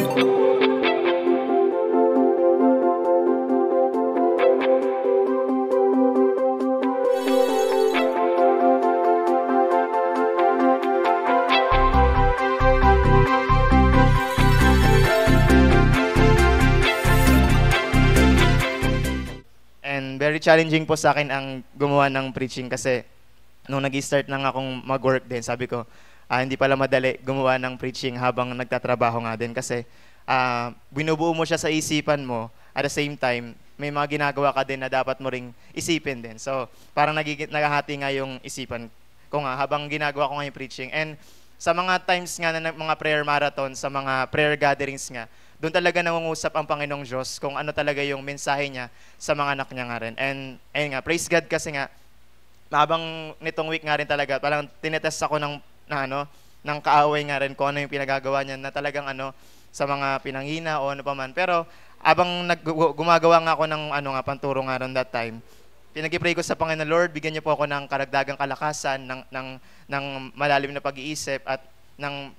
And very challenging po sa akin ang gumawa ng preaching kasi nung nag-start na nga akong mag-work din, sabi ko, hindi pala madali gumawa ng preaching habang nagtatrabaho nga din kasi binubuo mo siya sa isipan mo, at the same time, may mga ginagawa ka din na dapat mo ring isipin din. So, parang nagahati nga yung isipan ko nga habang ginagawa ko nga yung preaching. And sa mga times nga na mga prayer marathon, sa mga prayer gatherings nga, doon talaga nangungusap ang Panginoong Diyos kung ano talaga yung mensahe niya sa mga anak niya nga rin. And ayun nga, praise God kasi nga, habang nitong week nga rin talaga, parang tinetest ako ng kaaway nga rin kung ano yung pinagagawa niya na talagang sa mga pinanghina o ano pa man. Pero habang gumagawa nga ako ng panturo nga rin that time, pinag-pray ko sa Panginoon, Lord, bigyan niyo po ako ng karagdagang kalakasan, ng malalim na pag-iisip at ng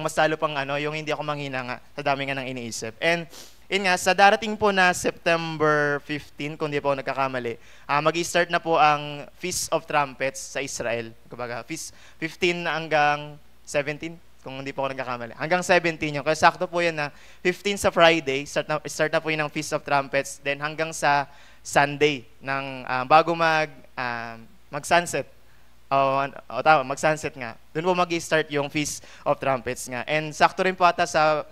mas lalo pang yung hindi ako manghina nga sa dami nga ng iniisip. And yun nga, sa darating po na September 15, kung di po nagkakamali, mag-i-start na po ang Feast of Trumpets sa Israel. Kumbaga, Feast 15 hanggang 17, kung hindi po ako nagkakamali. Hanggang 17 yun. Kaya sakto po yan na 15 sa Friday, start na po yun ng Feast of Trumpets, then hanggang sa Sunday, bago mag-sunset. Tama, mag-sunset nga. Doon po mag-i-start yung Feast of Trumpets nga. And sakto rin po ata sa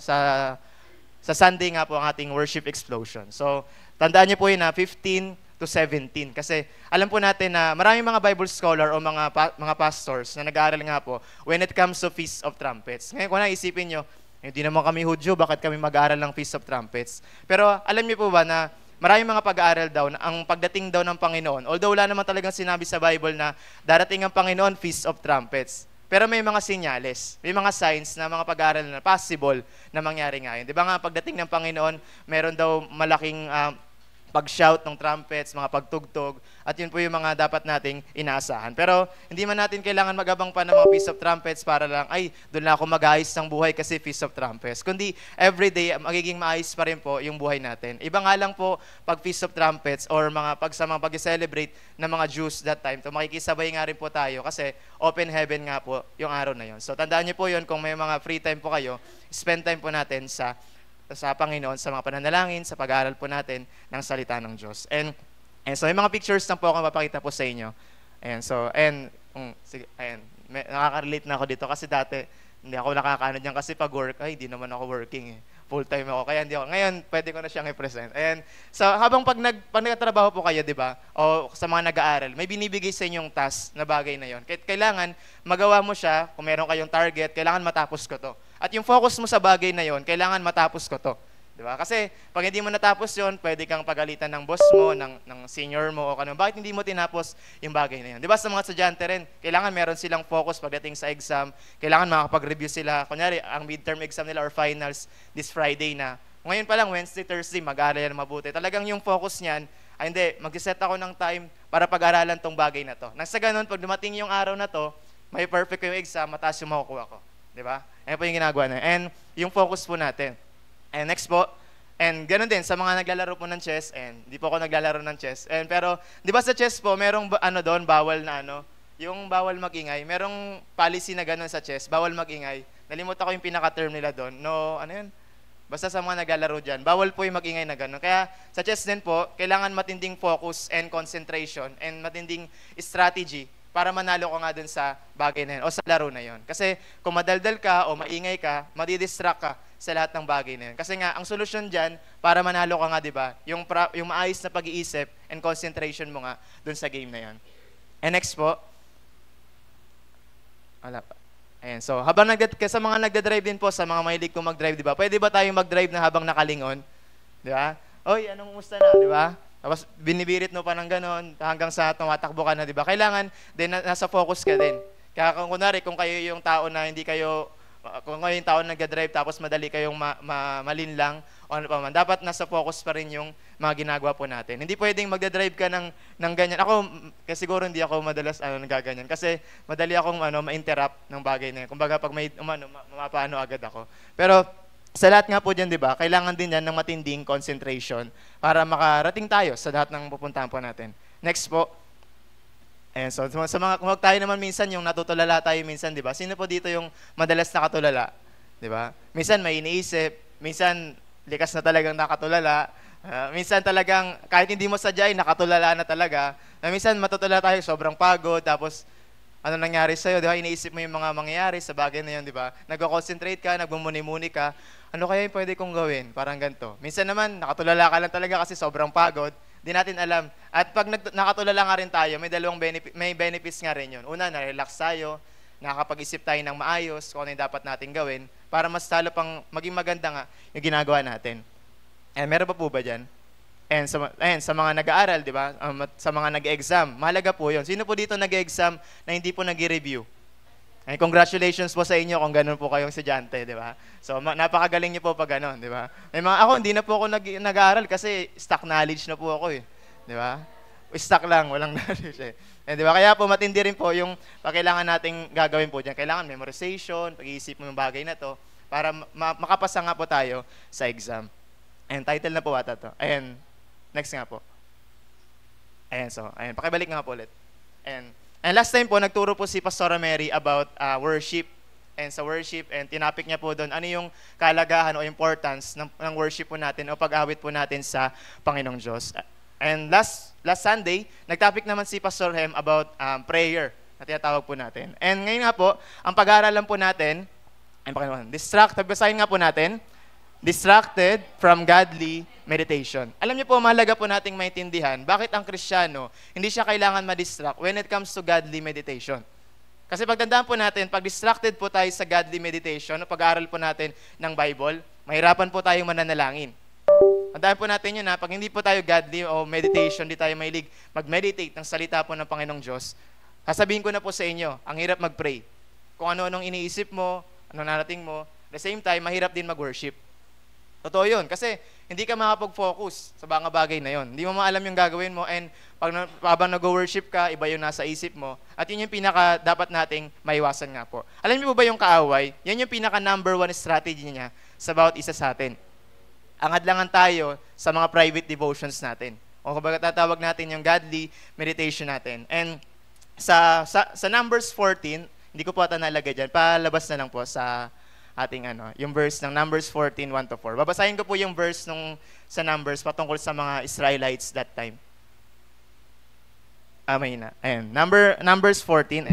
Sunday nga po ang ating worship explosion. So, tandaan niyo po yun na 15 to 17. Kasi alam po natin na maraming mga Bible scholar o mga pastors na nag-aaral nga po when it comes to Feast of Trumpets. Ngayon kung naisipin nyo, hindi naman kami Hudyo, bakit kami mag-aaral ng Feast of Trumpets? Pero alam niyo po ba na maraming mga pag-aaral daw na ang pagdating daw ng Panginoon, although wala naman talagang sinabi sa Bible na darating ang Panginoon, Feast of Trumpets. Pero may mga senyales, may mga signs na mga pag-aaral na possible na mangyari ngayon. Di ba nga, pagdating ng Panginoon, meron daw malaking pag-shout ng trumpets, mga pagtugtog, at yun po yung mga dapat nating inaasahan. Pero hindi man natin kailangan magabang pa ng mga Feast of Trumpets para lang, doon lang ako mag-ayos ng buhay kasi Feast of Trumpets. Kundi everyday, magiging maayos pa rin po yung buhay natin. Iba nga lang po pag Feast of Trumpets or sa mga pag-celebrate ng mga Jews that time, to makikisabay nga rin po tayo kasi open heaven nga po yung araw na yun. So tandaan niyo po yun, kung may mga free time po kayo, spend time po natin sa Panginoon, sa mga pananalangin, sa pag-aaral po natin ng salita ng Diyos. And so, may mga pictures na po akong mapakita po sa inyo. Nakaka-relate na ako dito kasi dati, hindi ako nakakaano dyan kasi pag work, di naman ako working eh. Full-time ako, kaya hindi ako. Ngayon, pwede ko na siyang i-present. And so, habang pag nagtatrabaho po kayo, di ba, o sa mga nag-aaral, may binibigay sa inyong task na bagay na yon. Kailangan magawa mo siya, kung meron kayong target, kailangan matapos ko to. At yung focus mo sa bagay na yon, kailangan matapos ko to. Diba? Kasi pag hindi mo natapos yon, pwede kang pagalitan ng boss mo, ng senior mo, o kano. Bakit hindi mo tinapos yung bagay na yon? Diba sa mga estudyante rin, kailangan meron silang focus pagdating sa exam, kailangan makakapag-review sila. Kunyari, ang midterm exam nila or finals this Friday na. Ngayon pa lang, Wednesday, Thursday, mag-aaral yan mabuti. Talagang yung focus niyan, hindi, mag-set ako ng time para pag-aralan tong bagay na to. Nang sa ganun, pag dumating yung araw na to, may perfect yung exam, mataas yung makukuha ko. Diba? Ayan po yung ginagawa na. And yung focus po natin. And next po, and ganoon din sa mga naglalaro po ng chess, and hindi po ako naglalaro ng chess. And pero, di ba sa chess po, merong doon, bawal na yung bawal magingay. Merong policy na ganoon sa chess, bawal magingay. Nalimutan ko yung pinaka-term nila doon. Basta sa mga naglalaro dyan, bawal po yung magingay na gano'n. Kaya sa chess din po, kailangan matinding focus and concentration and matinding strategy para manalo ka nga dun sa bagay na yun o sa laro na yun. Kasi kung madaldal ka o maingay ka, madidistract ka sa lahat ng bagay na yun. Kasi nga, ang solusyon dyan, para manalo ka nga, di ba? Yung maayos na pag-iisip and concentration mo nga dun sa game na yun. And next po, wala pa. Ayan, so habang sa mga nagda-drive din po, sa mga mahilig kong mag-drive, di ba? Pwede ba tayong mag-drive na habang nakalingon? Di ba? Oy, anong umusta na, di ba? Tapos binibirit mo pa ng ganon hanggang sa tumatakbo ka na, di ba? Kailangan din nasa focus ka din. Kaya kunwari, kung kayo yung tao na hindi kayo, kung kayo yung tao na nag-drive tapos madali kayong malinlang o ano pa man, dapat nasa focus pa rin yung mga ginagawa po natin. Hindi pwedeng magda-drive ka ng ganyan. Ako, kasi siguro hindi ako madalas nagaganyan kasi madali akong ma-interrupt ng bagay na yun. Kumbaga pag may mapaano agad ako. Pero sa lahat nga po dyan, di ba, kailangan din yan ng matinding concentration para makarating tayo sa lahat ng pupuntahan po natin. Next po. Ayan, so sa mga, kung tayo naman minsan yung natutulala tayo minsan, di ba? Sino po dito yung madalas nakatulala? Di ba? Minsan may iniisip, minsan likas na talagang nakatulala, minsan talagang kahit hindi mo sadya, nakatulala na talaga. Minsan matutulala tayo, sobrang pagod, tapos ano nangyari sa'yo, di ba? Iniisip mo yung mga mangyayari sa bagay na yun, di ba? Nag-concentrate ka, nagmumuni-muni ka, ano kaya yung pwede kong gawin? Parang ganito. Minsan naman, nakatulala ka lang talaga kasi sobrang pagod, di natin alam. At pag nakatulala nga rin tayo, may benefits nga rin yun. Una, na-relax tayo, nakakapag-isip tayo ng maayos kung ano yung dapat natin gawin para mas talo pang maging maganda nga yung ginagawa natin. Meron pa po ba dyan? Sa mga nag-aaral, di ba? Sa mga nag-exam, mahalaga po yun. Sino po dito nag-exam na hindi po nag-review? Congratulations po sa inyo kung ganun po kayong estudyante, di ba? So, napakagaling niyo po pag ganun, di ba? Ako, hindi na po ako nag-aaral kasi stock knowledge na po ako eh. Di ba? Stock lang, walang knowledge eh. Di ba? Kaya po, matindi rin po yung kailangan nating gagawin po dyan. Kailangan memorization, pag-iisip mo yung bagay na to para makapasa nga po tayo sa exam. Title na po ata to. Next nga po. Pakibalik nga po ulit. And last time po, nagturo po si Pastora Mary about worship. Sa worship, tinapik niya po doon, ano yung kalagahan o importance ng worship po natin o pag-awit po natin sa Panginoong Diyos. And last Sunday, nagtopic naman si Pastor Hem about prayer na tinatawag po natin. And ngayon nga po, ang pag-aaralan po natin, basahin nga po natin, distracted from godly meditation. Alam niyo po, mahalaga po nating maintindihan bakit ang Kristiyano, hindi siya kailangan ma-distract when it comes to godly meditation. Kasi pagtandaan po natin, pag distracted po tayo sa godly meditation, pag-aaral po natin ng Bible, mahirapan po tayong mananalangin. Tandaan po natin yun na pag hindi po tayo godly o meditation, hindi tayo mahilig mag-meditate ng salita po ng Panginoong Diyos, sasabihin ko na po sa inyo, ang hirap mag-pray. Kung ano-anong iniisip mo, ano narating mo, at the same time, mahirap din mag-worship. Totoo yun, kasi hindi ka makapag-focus sa mga bagay na yun. Hindi mo maalam yung gagawin mo, and habang nag-worship ka, iba yung nasa isip mo. At yun yung pinaka dapat nating maiwasan nga po. Alam niyo po ba yung kaaway? Yan yung pinaka number 1 strategy niya sa bawat isa sa atin. Ang hadlangan tayo sa mga private devotions natin. O kumbaga tatawag natin yung godly meditation natin. And sa Numbers 14, hindi ko po ata nalagay dyan, palabas na lang po sa ating yung verse ng Numbers 14, 1-4. Babasahin ko po yung verse sa Numbers patungkol sa mga Israelites that time. May na. Ayan. Numbers 14,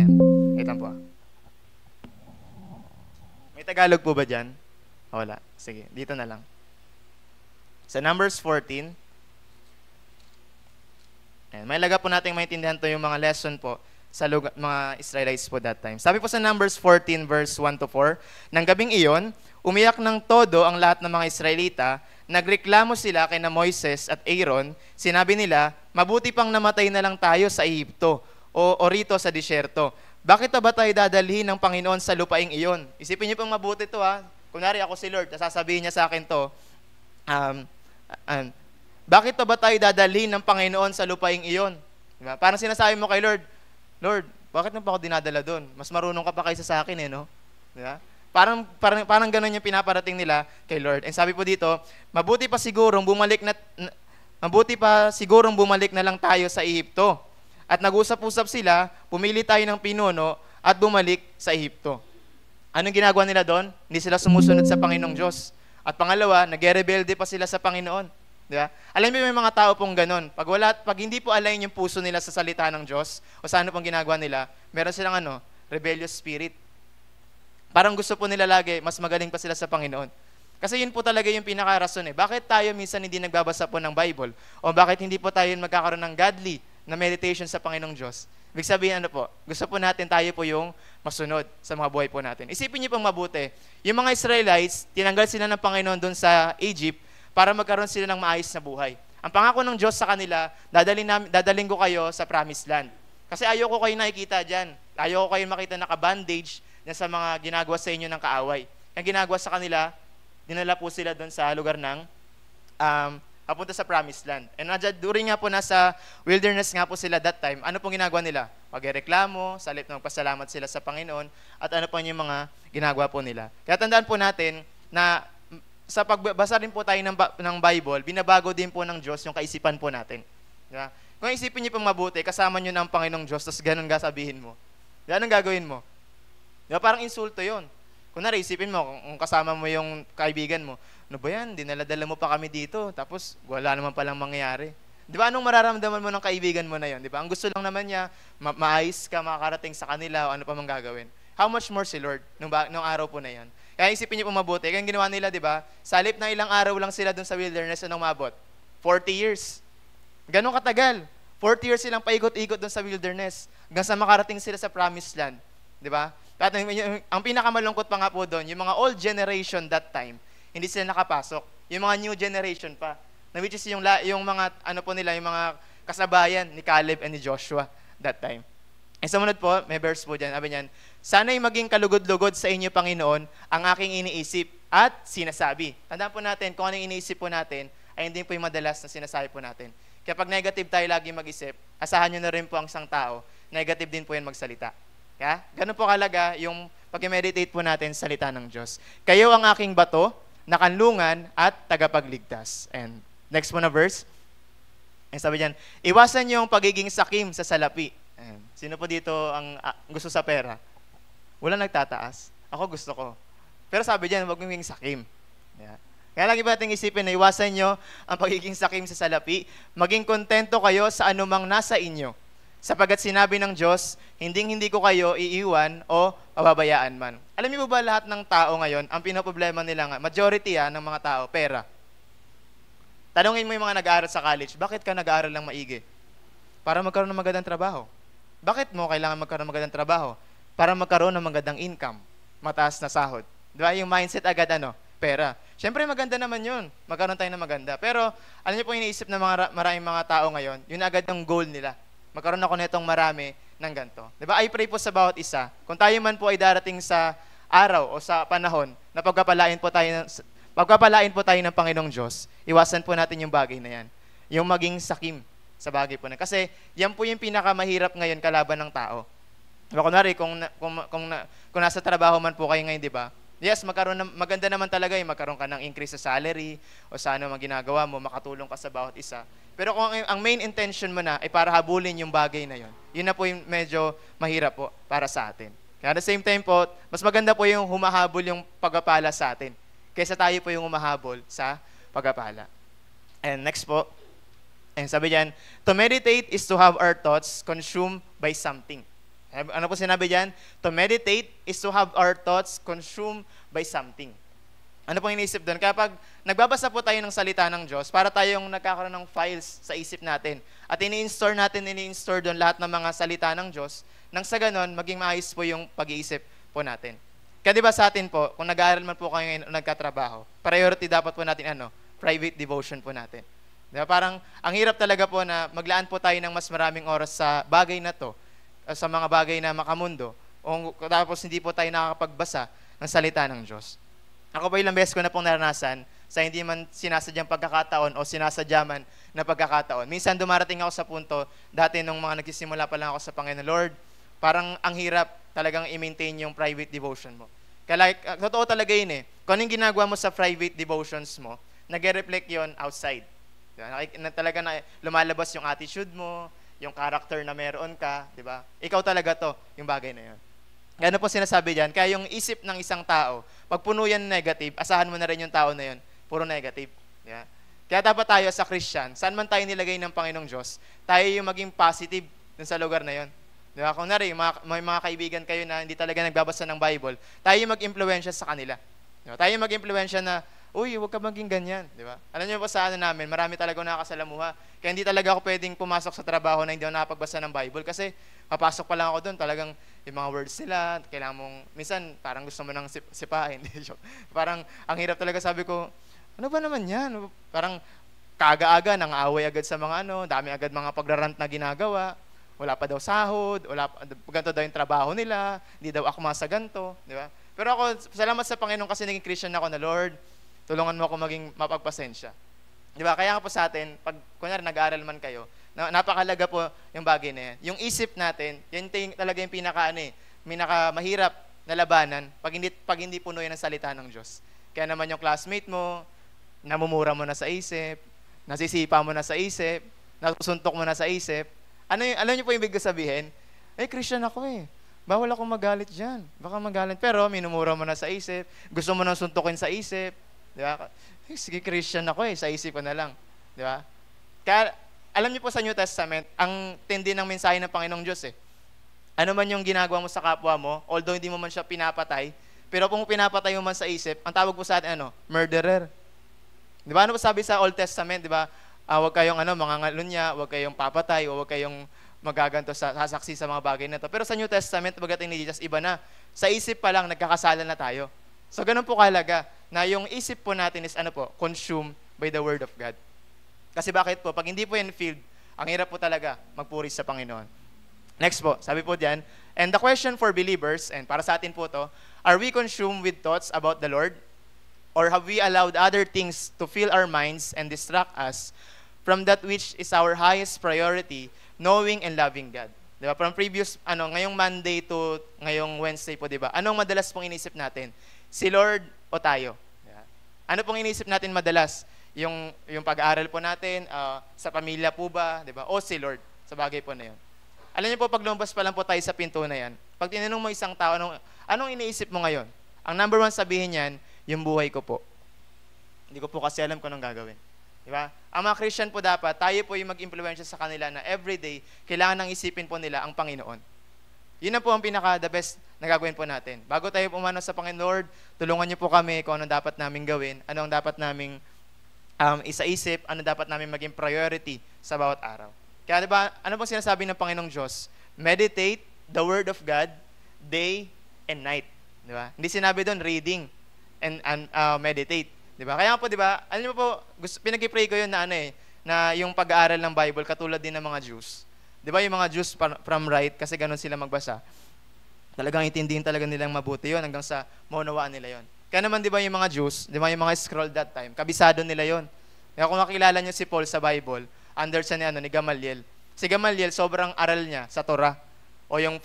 ito po. May Tagalog po ba dyan? Wala. Sige, dito na lang. Sa Numbers 14, may laga po natin maintindihan to yung mga lesson po sa mga Israelites po that time. Sabi po sa Numbers 14 verse 1-4, nang gabing iyon, umiyak ng todo ang lahat ng mga Israelita, nagreklamo sila kay na Moises at Aaron, sinabi nila, mabuti pang namatay na lang tayo sa Ehipto o rito sa disyerto. Bakit ba tayo dadalhin ng Panginoon sa lupaing iyon? Isipin niyo pong mabuti to ha. Kunwari ako si Lord, sasabihin niya sa akin to, bakit ba tayo dadalhin ng Panginoon sa lupaing iyon? Diba? Parang sinasabi mo kay Lord, Lord, bakit mo pa ako dinadala doon? Mas marunong ka pa kaysa sa akin no? Diba? Parang ganun yung pinaparating nila kay Lord. And sabi po dito, mabuti pa sigurong bumalik na lang tayo sa Ehipto. At nag-usap-usap sila, pumili tayo ng pinuno at bumalik sa Ehipto. Anong ginagawa nila doon? Hindi sila sumusunod sa Panginoong Diyos. At pangalawa, nag-rebelde pa sila sa Panginoon. Diba? Alam mo may mga tao pong ganun. Pag hindi po align yung puso nila sa salita ng Diyos o sa ano pong ginagawa nila, meron silang rebellious spirit. Parang gusto po nila lagi, mas magaling pa sila sa Panginoon. Kasi yun po talaga yung pinaka-rason Bakit tayo minsan hindi nagbabasa po ng Bible? O bakit hindi po tayo magkakaroon ng godly na meditation sa Panginoong Diyos? Ibig sabihin po? Gusto po natin tayo po yung masunod sa mga buhay po natin. Isipin niyo pong mabuti. Yung mga Israelites, tinanggal sila ng Panginoon doon sa Egypt para magkaroon sila ng maayos na buhay. Ang pangako ng Diyos sa kanila, dadaling ko kayo sa promised land. Kasi ayoko kayo nakikita dyan. Ayoko kayo makita naka-bandage na sa mga ginagawa sa inyo ng kaaway. Ang ginagawa sa kanila, dinala po sila doon sa lugar ng papunta sa promised land. And during nga po nasa wilderness nga po sila that time, ano pong ginagawa nila? Pagreklamo, salit na magpasalamat sila sa Panginoon, at ano po yung mga ginagawa po nila. Kaya tandaan po natin na sa pagbasa rin po tayo ng Bible, binabago din po ng Diyos yung kaisipan po natin. Diba? Kung isipin niyo pong mabuti, kasama niyo ng Panginoong Diyos, tapos ganun sabihin mo. Ganun gagawin mo. Diba? Parang insulto yon. Kung isipin mo, kung kasama mo yung kaibigan mo, ano ba yan, dinala-dala mo pa kami dito, tapos wala naman palang mangyayari. Di ba, anong mararamdaman mo ng kaibigan mo na yon? Di ba? Ang gusto lang naman niya, maayos ka, makakarating sa kanila, o ano pa mang gagawin. How much more si Lord nung araw po na yan? Kaya isipin niyo po mabuti. Kaya ginawa nila, di ba? Sa halip ng ilang araw lang sila dun sa wilderness, anong mabot? 40 years. Ganun katagal. 40 years silang paikot-ikot dun sa wilderness hanggang sa makarating sila sa promised land. Di ba? At ang pinakamalungkot pa nga po doon, yung mga old generation that time, hindi sila nakapasok. Yung mga new generation pa. Na which is yung mga, ano po nila, yung mga kasabayan ni Caleb and ni Joshua that time. E sumunod po, may verse po dyan, sabi niyan, sana'y maging kalugod-lugod sa inyo, Panginoon, ang aking iniisip at sinasabi. Tandaan po natin, kung anong iniisip po natin, ay hindi po yung madalas na sinasabi po natin. Kaya pag negative tayo lagi mag-isip, asahan nyo na rin po ang isang tao, negative din po yan magsalita. Kaya, ganun po kalaga yung pag-meditate po natin sa salita ng Diyos. Kayo ang aking bato, nakanlungan at tagapagligtas. And next po na verse, sabi diyan, iwasan niyo ang pagiging sakim sa salapi. Ayan. Sino po dito ang gusto sa pera? Wala nagtataas. Ako gusto ko. Pero sabi diyan, huwag maging sakim. Yeah. Kaya lagi ba natin isipin na iwasan niyo ang pagiging sakim sa salapi, maging kontento kayo sa anumang nasa inyo. Sapagat sinabi ng Diyos, hindi ko kayo iiwan o pababayaan man. Alam niyo ba lahat ng tao ngayon, ang pinoproblema nila nga, majority ng mga tao, pera. Tanungin mo yung mga nag-aaral sa college, bakit ka nag-aaral ng maigi? Para magkaroon ng magandang trabaho. Bakit mo kailangan magkaroon ng magandang trabaho? Para magkaroon ng magandang income, mataas na sahod. Di ba? Yung mindset agad pera. Siyempre maganda naman yun, magkaroon tayo ng maganda. Pero alam niyo po iniisip ng maraming mga tao ngayon, yun agad ang goal nila. Magkaroon ako nitong marami ng ganito. Di ba? I pray po sa bawat isa. Kung tayo man po ay darating sa araw o sa panahon na pagpapalain po tayo ng Panginoong Diyos, iwasan po natin yung bagay na yan. Yung maging sakim sa bagay po na. Kasi yan po yung pinakamahirap ngayon kalaban ng tao. Diba, kunwari, kung nasa trabaho man po kayo ngayon, di ba? Yes, maganda naman talaga yung magkaroon ka ng increase sa salary o sa ano ginagawa mo, makatulong ka sa bawat isa. Pero kung ang main intention mo na ay para habulin yung bagay na yun na po yung medyo mahirap po para sa atin. Kaya at the same time po, mas maganda po yung humahabol yung pagpapala sa atin kaysa tayo po yung humahabol sa pagpapala. And next po, and sabi diyan, to meditate is to have our thoughts consumed by something. Ano po sinabi diyan? To meditate is to have our thoughts consumed by something. Ano pong iniisip doon? Kapag nagbabasa po tayo ng salita ng Diyos, para tayong nagkakaroon ng files sa isip natin. At ini-install doon lahat ng mga salita ng Diyos, nang sa ganon, maging maayos po yung pag-iisip po natin. Kaya diba sa atin po, kung nag-aaral man po kayo ngayon o nagkatrabaho, priority dapat po natin private devotion po natin. Diba? Parang, ang hirap talaga po na maglaan po tayo ng mas maraming oras sa bagay na to, sa mga bagay na makamundo, o tapos hindi po tayo nakakapagbasa ng salita ng Diyos. Ako po ilang beses ko na pong naranasan sa hindi man sinasadyang pagkakataon o sinasadya man na pagkakataon. Minsan dumarating ako sa punto, dati nung mga nagsisimula pa lang ako sa Panginoon, Lord, parang ang hirap talagang i-maintain yung private devotion mo. Kaya totoo talaga yun Kung anong ginagawa mo sa private devotions mo, nag-reflect yun outside. Talaga na lumalabas yung attitude mo, yung character na meron ka, di ba? Ikaw talaga to, yung bagay na yun. Ano po sinasabi diyan? Kaya yung isip ng isang tao, pag puno yan negative, asahan mo na rin yung tao na yun, puro negative. Yeah? Kaya dapat tayo sa Christian, saan man tayo nilagay ng Panginoong Diyos, tayo yung maging positive dun sa lugar na yun. Di ba? Kung may mga kaibigan kayo na hindi talaga nagbabasa ng Bible, tayo yung mag-impluensya sa kanila. Di ba? Tayo yung mag-impluensya na, uy, huwag ka maging ganyan. Di ba? Alam niyo po sa namin, marami talaga nakakasalamuha. Kaya hindi talaga ako pwedeng pumasok sa trabaho na hindi ako nakapagbasa ng Bible kasi papasok pa lang ako doon, talagang yung mga words nila, kailangan mong, minsan parang gusto mo nang sipahin. Parang ang hirap talaga, sabi ko, ano ba naman yan? Parang kaaga-aga, nang-aaway agad sa mga dami agad mga pagrarant na ginagawa, wala pa daw sahod, ganito daw yung trabaho nila, hindi daw ako sa ganito, di ba? Pero ako, salamat sa Panginoon kasi naging Christian ako na, Lord, tulungan mo ako maging mapagpasensya. Di ba? Kaya nga po sa atin, pag kunyari nag-aaral man kayo, napakalaga po yung bagay na yan. Yung isip natin, yan talaga yung pinaka mahirap na labanan pag hindi puno yan ng salita ng Diyos. Kaya naman yung classmate mo, namumura mo na sa isip, nasisipa mo na sa isip, nasusuntok mo na sa isip. Alam niyo po yung ibig sabihin? Christian ako eh. Bawal akong magalit dyan. Baka magalit. Pero minumura mo na sa isip, gusto mo nang suntukin sa isip. Di ba? Sige, Christian ako sa isip ko na lang. Di ba? Kaya, alam niyo po sa New Testament, ang tindi ng mensahe ng Panginoong Diyos Ano man yung ginagawa mo sa kapwa mo, although hindi mo man siya pinapatay, pero kung pinapatay mo man sa isip, ang tawag po sa atin, murderer. Di ba? Ano po sabi sa Old Testament, di ba? Huwag kayong mga ngalunya, huwag kayong papatay, o huwag kayong magaganto sasaksi sa mga bagay na to. Pero sa New Testament, pagdating ni Jesus, iba na. Sa isip pa lang, nagkakasala na tayo. So, ganun po kahalaga na yung isip po natin is consumed by the Word of God. Kasi bakit po? Pag hindi po yan filled, ang hirap po talaga magpuri sa Panginoon. Next po, sabi po diyan, and the question for believers, and para sa atin po to, are we consumed with thoughts about the Lord? Or have we allowed other things to fill our minds and distract us from that which is our highest priority, knowing and loving God? Di ba? From previous, ngayong Monday to ngayong Wednesday po, di ba? Anong madalas pong inisip natin? Si Lord o tayo? Diba? Ano pong inisip natin madalas? Yung pag-aaral po natin, sa pamilya po ba? Di ba? O si Lord, sa bagay po na yun. Alam niyo po, pag lumabas pa lang po tayo sa pinto na yan, pag tinanong mo isang tao, anong iniisip mo ngayon? Ang number one sabihin niyan, yung buhay ko po. Hindi ko po kasi alam kung anong gagawin. Di ba? Ang mga Christian po dapat, tayo po yung mag-impluensya sa kanila na everyday, kailangan nang isipin po nila ang Panginoon. Yun na po ang pinaka-the best na gagawin po natin. Bago tayo pumanaw sa Panginoon, Lord, tulungan niyo po kami kung anong dapat namin gawin, anong dapat namin isa-isip, ano dapat namin maging priority sa bawat araw. Kaya diba, ano pong sinasabi ng Panginoong Diyos? Meditate the Word of God day and night. Diba? Hindi sinabi doon reading and meditate. Diba? Kaya po, diba, alam mo po, pinag-pray ko yun na na yung pag-aaral ng Bible katulad din ng mga Jews. Diba yung mga Jews from right, kasi ganun sila magbasa. Talagang intindihin talaga nilang mabuti yun hanggang sa maunawaan nila yun. Kaya naman, diba yung mga Jews, diba yung mga scroll that time, kabisado nila yun. Kaya kung makilala nyo si Paul sa Bible, under sa ni Gamaliel. Si Gamaliel, sobrang aral niya sa Torah o yung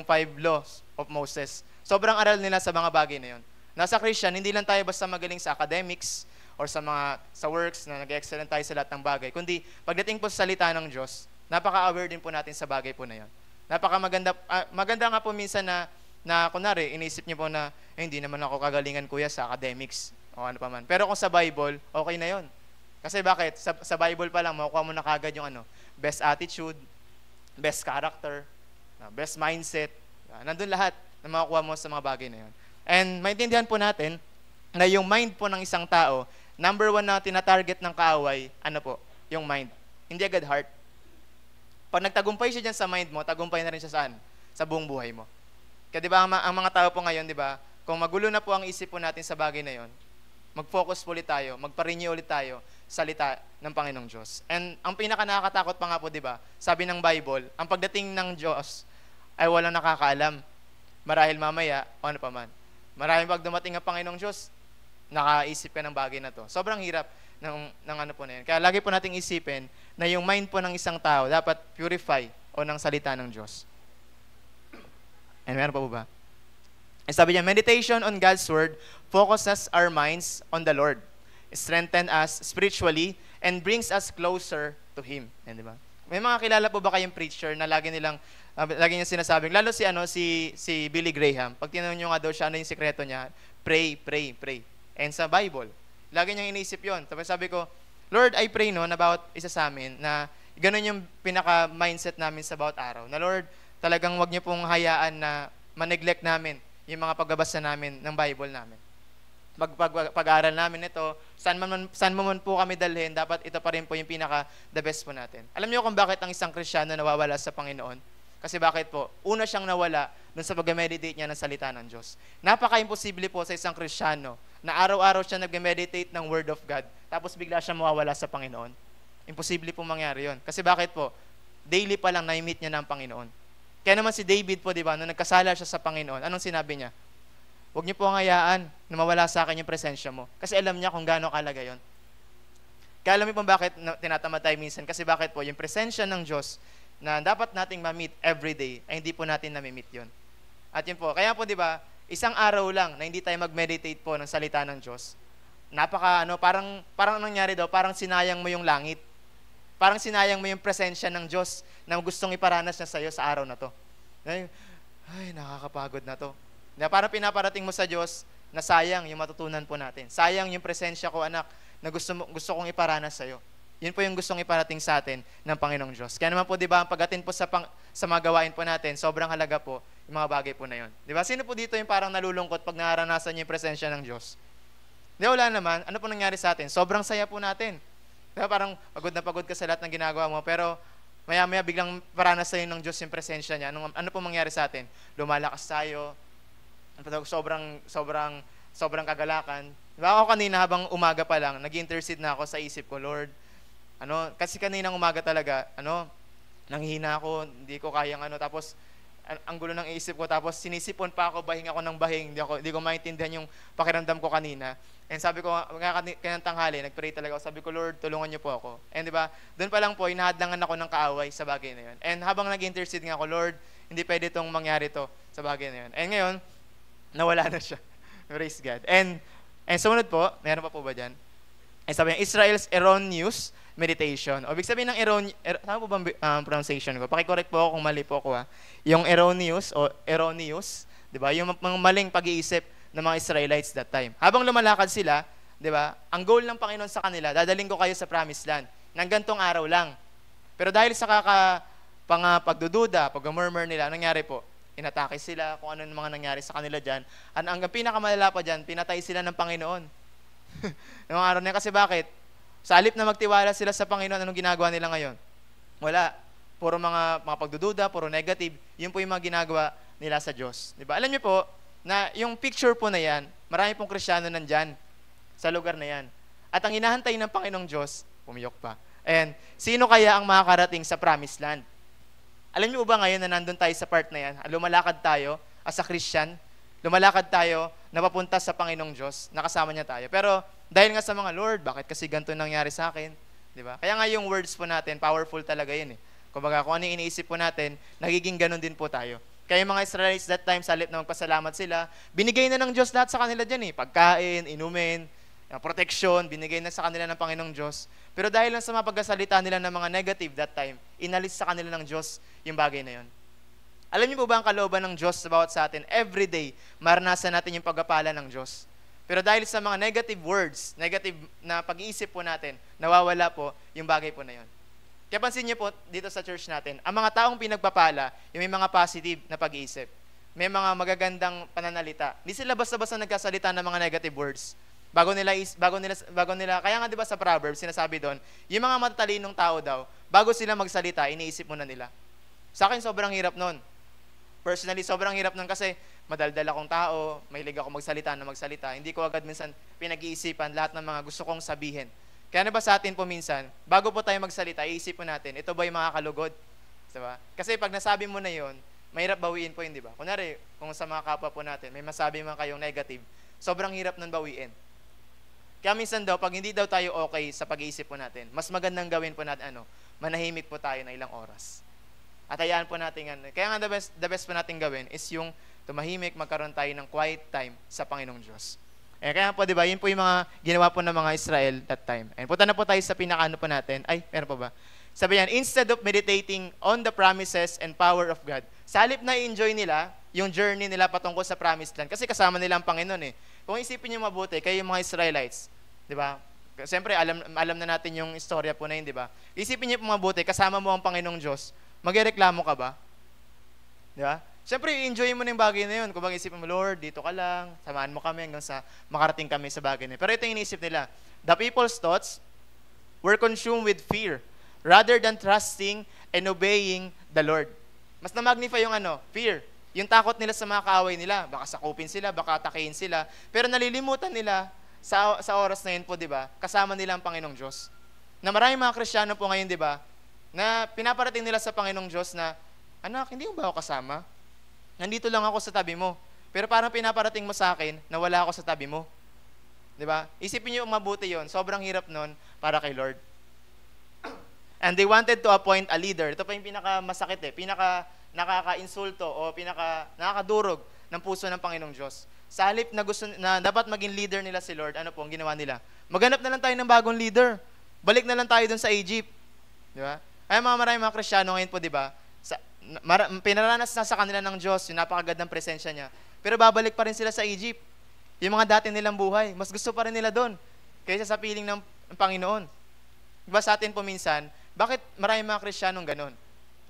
five laws of Moses. Sobrang aral nila sa mga bagay na yun. Nasa Christian, hindi lang tayo basta magaling sa academics or sa works na nag-excellent tayo sa lahat ng bagay, kundi pagdating po sa salita ng Diyos, napaka-aware din po natin sa bagay po na yun. Maganda nga po minsan na kunwari, inisip niyo po na, hindi naman ako kagalingan kuya sa academics o ano pa man. Pero kung sa Bible, okay na yun. Kasi bakit? Sa Bible pa lang, makukuha mo na kagad yung best attitude, best character, best mindset. Nandun lahat na makukuha mo sa mga bagay na yun. And maintindihan po natin na yung mind po ng isang tao, number one na tinatarget ng kaaway, yung mind. Hindi agad heart. Pag nagtagumpay siya dyan sa mind mo, tagumpay na rin siya saan? Sa buong buhay mo. Kaya di ba, ang mga tao po ngayon, di ba, kung magulo na po ang isip po natin sa bagay na yon, mag-focus po ulit tayo, magpa-renew ulit tayo salita ng Panginoong Diyos. And ang pinaka-nakakatakot pa nga po, di ba, sabi ng Bible, ang pagdating ng Diyos ay walang nakakaalam. Marahil mamaya, o ano pa man. Marahil pag dumating ang Panginoong Diyos, nakaisip ka ng bagay na to. Sobrang hirap ng ano po na yan. Kaya lagi po nating isipin na yung mind po ng isang tao dapat purify o ng salita ng Diyos. And meron pa po ba? And sabi niya, meditation on God's Word focuses our minds on the Lord, strengthens us spiritually, and brings us closer to Him. And, diba? May mga kilala po ba kayong preacher na lagi nilang sinasabing, lalo si Billy Graham, pag tinanong nyo nga daw siya, ano yung sikreto niya? Pray, pray, pray. And sa Bible, lagi niyang iniisip yun. Tapos sabi ko, Lord, I pray na bawat isa sa amin na ganun yung pinaka-mindset namin sa bawat araw. Na Lord, talagang wag niyo pong hayaan na ma-neglect namin yung mga pagbabasa namin ng Bible namin. Pag-aaral namin ito, saan mo man po kami dalhin, dapat ito pa rin po yung pinaka-the best po natin. Alam niyo kung bakit ang isang Kristiyano nawawala sa Panginoon? Kasi bakit po? Una siyang nawala dun sa pag-meditate niya ng salita ng Diyos. Napaka-imposible po sa isang Kristiyano na araw-araw siya nag-meditate ng Word of God, tapos bigla siya mawawala sa Panginoon. Imposible po mangyari yon. Kasi bakit po? Daily pa lang na-meet niya ng Panginoon. Kaya naman si David po, di ba, nung nagkasala siya sa Panginoon, anong sinabi niya? Huwag niyo po hayaan na mawala sa akin yung presensya mo. Kasi alam niya kung gaano kalaga yon. Kaya alam niyo po bakit tinatamad tayo minsan? Kasi bakit po? Yung presensya ng Diyos na dapat nating ma-meet every day, ay hindi po natin na-meet yun. At yun po. Kaya po, di ba, isang araw lang na hindi tayo mag-meditate po ng salita ng Diyos, parang nangyari daw, parang sinayang mo yung langit. Parang sinayang mo yung presensya ng Diyos na gustong iparanas niya sa'yo sa araw na to. Ay, nakakapagod na to. Parang pinaparating mo sa Diyos na sayang yung matutunan po natin. Sayang yung presensya ko, anak, na gusto kong iparanas sa'yo. Yun po yung gustong iparating sa atin ng Panginoong Diyos. Kaya naman po, di ba, ang pag-atin po sa mga gawain po natin, sobrang halaga po yung mga bagay po na yun. Di ba? Sino po dito yung parang nalulungkot pag naranasan niyo yung presensya ng Diyos? Di, wala naman. Ano po nangyari sa atin? Sobrang saya po natin. Di ba? Parang pagod na pagod ka sa lahat ng ginagawa mo, pero maya-maya biglang paranas sa'yo ng Diyos yung presensya niya. Ano po mangyari sa atin? Lumalakas tayo. Sobrang kagalakan. Di ba? Ako kanina habang umaga pa lang, nag-intercede na ako sa isip ko, Lord, kasi kaninang umaga talaga, nanghihina ako, hindi ko kayang tapos ang gulo ng isip ko, tapos sinisipon pa ako, bahing ako ng bahing, hindi ko maintindihan yung pakiramdam ko kanina. And sabi ko, kanang tanghali, nagpray talaga ako, sabi ko, Lord, tulungan niyo po ako. And di ba, doon pa lang po, inahadlangan ako ng kaaway sa bagay na yun. And habang nag-intercede nga ako, Lord, hindi pwede itong mangyari to sa bagay na yun. And ngayon, nawala na siya. Praise God. And sumunod po, meron pa po ba dyan? And sabi niya, Israel's erroneous meditation. O, ibig sabihin ng tama po ba pronunciation ko? Pakicorrect po ako kung mali po ako. Yung erroneous, di ba? Yung mga maling pag-iisip ng mga Israelites that time. Habang lumalakad sila, di ba? Ang goal ng Panginoon sa kanila, dadaling ko kayo sa promised land. Nang gantong araw lang. Pero dahil sa pagdududa, pag-murmur nila, nangyari po? Inatake sila, kung ano mga nangyari sa kanila dyan. Ang pinakamalala pa dyan, pinatay sila ng Panginoon. Noong araw na kasi bakit? Sa halip na magtiwala sila sa Panginoon, anong ginagawa nila ngayon? Wala. Puro mga pagdududa, puro negative. Yun po yung mga ginagawa nila sa Diyos. Diba? Alam niyo po, na yung picture po na yan, marami pong Kristiyano nandyan sa lugar na yan. At ang hinahantay ng Panginoong Diyos, pumiyok pa. And sino kaya ang makakarating sa promised land? Alam niyo ba ngayon na nandun tayo sa part na yan? Lumalakad tayo as a Christian, lumalakad tayo na papunta sa Panginoong Diyos, nakasama niya tayo. Pero dahil nga sa mga, Lord, bakit kasi ganito nangyari sa akin? Di ba? Kaya nga yung words po natin, powerful talaga yun eh. Kumbaga, kung ano yung iniisip po natin, nagiging ganun din po tayo. Kaya yung mga Israelites that time, sa halip na magpasalamat sila, binigay na ng Diyos lahat sa kanila dyan eh. Pagkain, inumin, protection, binigay na sa kanila ng Panginoong Diyos. Pero dahil lang sa mga pagkasalita nila ng mga negative that time, inalis sa kanila ng Diyos yung bagay na yun. Alam niyo po ba ang kalooban ng Diyos sa bawat sa atin? Every day, maranasan natin yung pagpapala ng Diyos. Pero dahil sa mga negative words, negative na pag-iisip po natin, nawawala po yung bagay po na yun. Kaya pansin niyo po dito sa church natin, ang mga taong pinagpapala, yung may mga positive na pag-iisip, may mga magagandang pananalita. Hindi sila basta-basta nagkasalita ng mga negative words. Bago nila, kaya nga 'di ba sa Proverbs sinasabi doon, yung mga matatalinong tao daw, bago sila magsalita, iniisip muna nila. Sa akin sobrang hirap noon. Personally, sobrang hirap nun kasi madaldal akong tao, mahilig ako magsalita. Hindi ko agad minsan pinag-iisipan lahat ng mga gusto kong sabihin. Kaya na ba sa atin po minsan, bago po tayo magsalita, iisip po natin, ito ba yung makakalugod? Diba? Kasi pag nasabi mo na yun, mahirap bawiin po yun, di ba? Kunwari, kung sa mga kapwa po natin, may masabi man kayong negative, sobrang hirap nun bawiin. Kaya minsan daw, pag hindi daw tayo okay sa pag-iisip po natin, mas magandang gawin po natin, manahimik po tayo na ilang oras. At hayaan po natin, kaya nga the best po natin gawin is yung tumahimik, magkaroon tayo ng quiet time sa Panginoong Diyos. Kaya po, di ba, yun po yung mga ginawa po ng mga Israel that time. Punta na po tayo sa pinakaano po natin. Meron po ba? Sabi yan, instead of meditating on the promises and power of God, sa halip na i-enjoy nila yung journey nila patungkol sa promised land, kasi kasama nila ang Panginoon eh. Kung isipin nyo mabuti, kayo yung mga Israelites, di ba? Siyempre, alam na natin yung istorya po na yun, di ba? Isipin nyo po mabuti, kasama mo ang Panginoong Diyos, magreklamo ka ba? Di ba? Siyempre, enjoy mo na yung bagay na yun. Kung isipin mo, Lord, dito ka lang, samahan mo kami hanggang sa makarating kami sa bagay na yun. Pero ito yung iniisip nila. The people's thoughts were consumed with fear rather than trusting and obeying the Lord. Mas na-magnify yung fear. Yung takot nila sa mga kaaway nila. Baka sakupin sila, baka atakihin sila. Pero nalilimutan nila sa oras na yun po, di ba? Kasama nila ang Panginoong Diyos. Na maraming mga Kristiyano po ngayon, di ba? Na pinaparating nila sa Panginoong Diyos na, anak, hindi mo ba ako kasama? Nandito lang ako sa tabi mo. Pero parang pinaparating mo sa akin na wala ako sa tabi mo. Diba? Isipin niyo mabuti yon. Sobrang hirap nun para kay Lord. And they wanted to appoint a leader. Ito pa yung pinakamasakit pinaka nakaka-insulto o nakakadurog ng puso ng Panginoong Diyos. Sa halip na gusto na dapat maging leader nila si Lord, ano po ang ginawa nila? Maghanap na lang tayo ng bagong leader. Balik na lang tayo dun sa Egypt. Di ba? Ay maraming mga Kristiyano ngayon po, di ba? Pinaranas na sa kanila ng Diyos, yung napakagandang presensya niya. Pero babalik pa rin sila sa Egypt. Yung mga dati nilang buhay, mas gusto pa rin nila doon kaysa sa piling ng Panginoon. Diba sa atin po minsan, bakit maraming mga Kristiyanong ganun?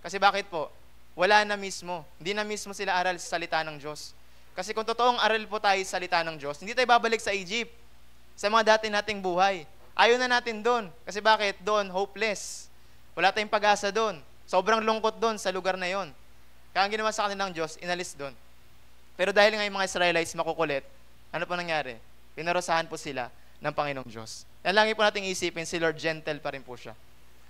Kasi bakit po? Wala na mismo. Hindi na mismo sila aral sa salita ng Diyos. Kasi kung totoong aral po tayo sa salita ng Diyos, hindi tayo babalik sa Egypt, sa mga dati nating buhay. Ayaw na natin doon. Kasi bakit? Doon, hopeless. Wala tayong pag-asa doon. Sobrang lungkot doon sa lugar na yon. Kaya ang ginawa sa kanilang Diyos, inalis doon. Pero dahil nga yung mga Israelites makukulit, ano po nangyari? Pinarusahan po sila ng Panginoong Diyos. Yan lang po nating isipin, si Lord gentle pa rin po siya.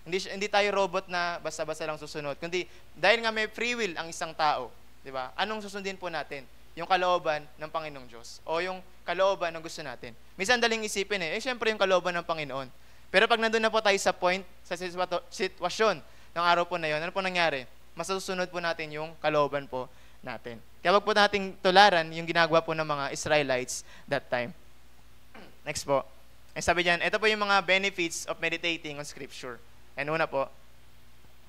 Hindi tayo robot na basta-basta lang susunod. Kundi dahil nga may free will ang isang tao, di ba? Anong susundin po natin? Yung kalooban ng Panginoong Diyos o yung kalooban ng gusto natin. Minsan daling isipin syempre yung kalooban ng Panginoon. Pero pag nandun na po tayo sa point, sa sitwasyon ng araw po na yun, ano po nangyari? Masusunod po natin yung kalooban po natin. Kaya wag po nating tularan yung ginagawa po ng mga Israelites that time. Next po. Ang sabi diyan, ito po yung mga benefits of meditating on Scripture. And una po,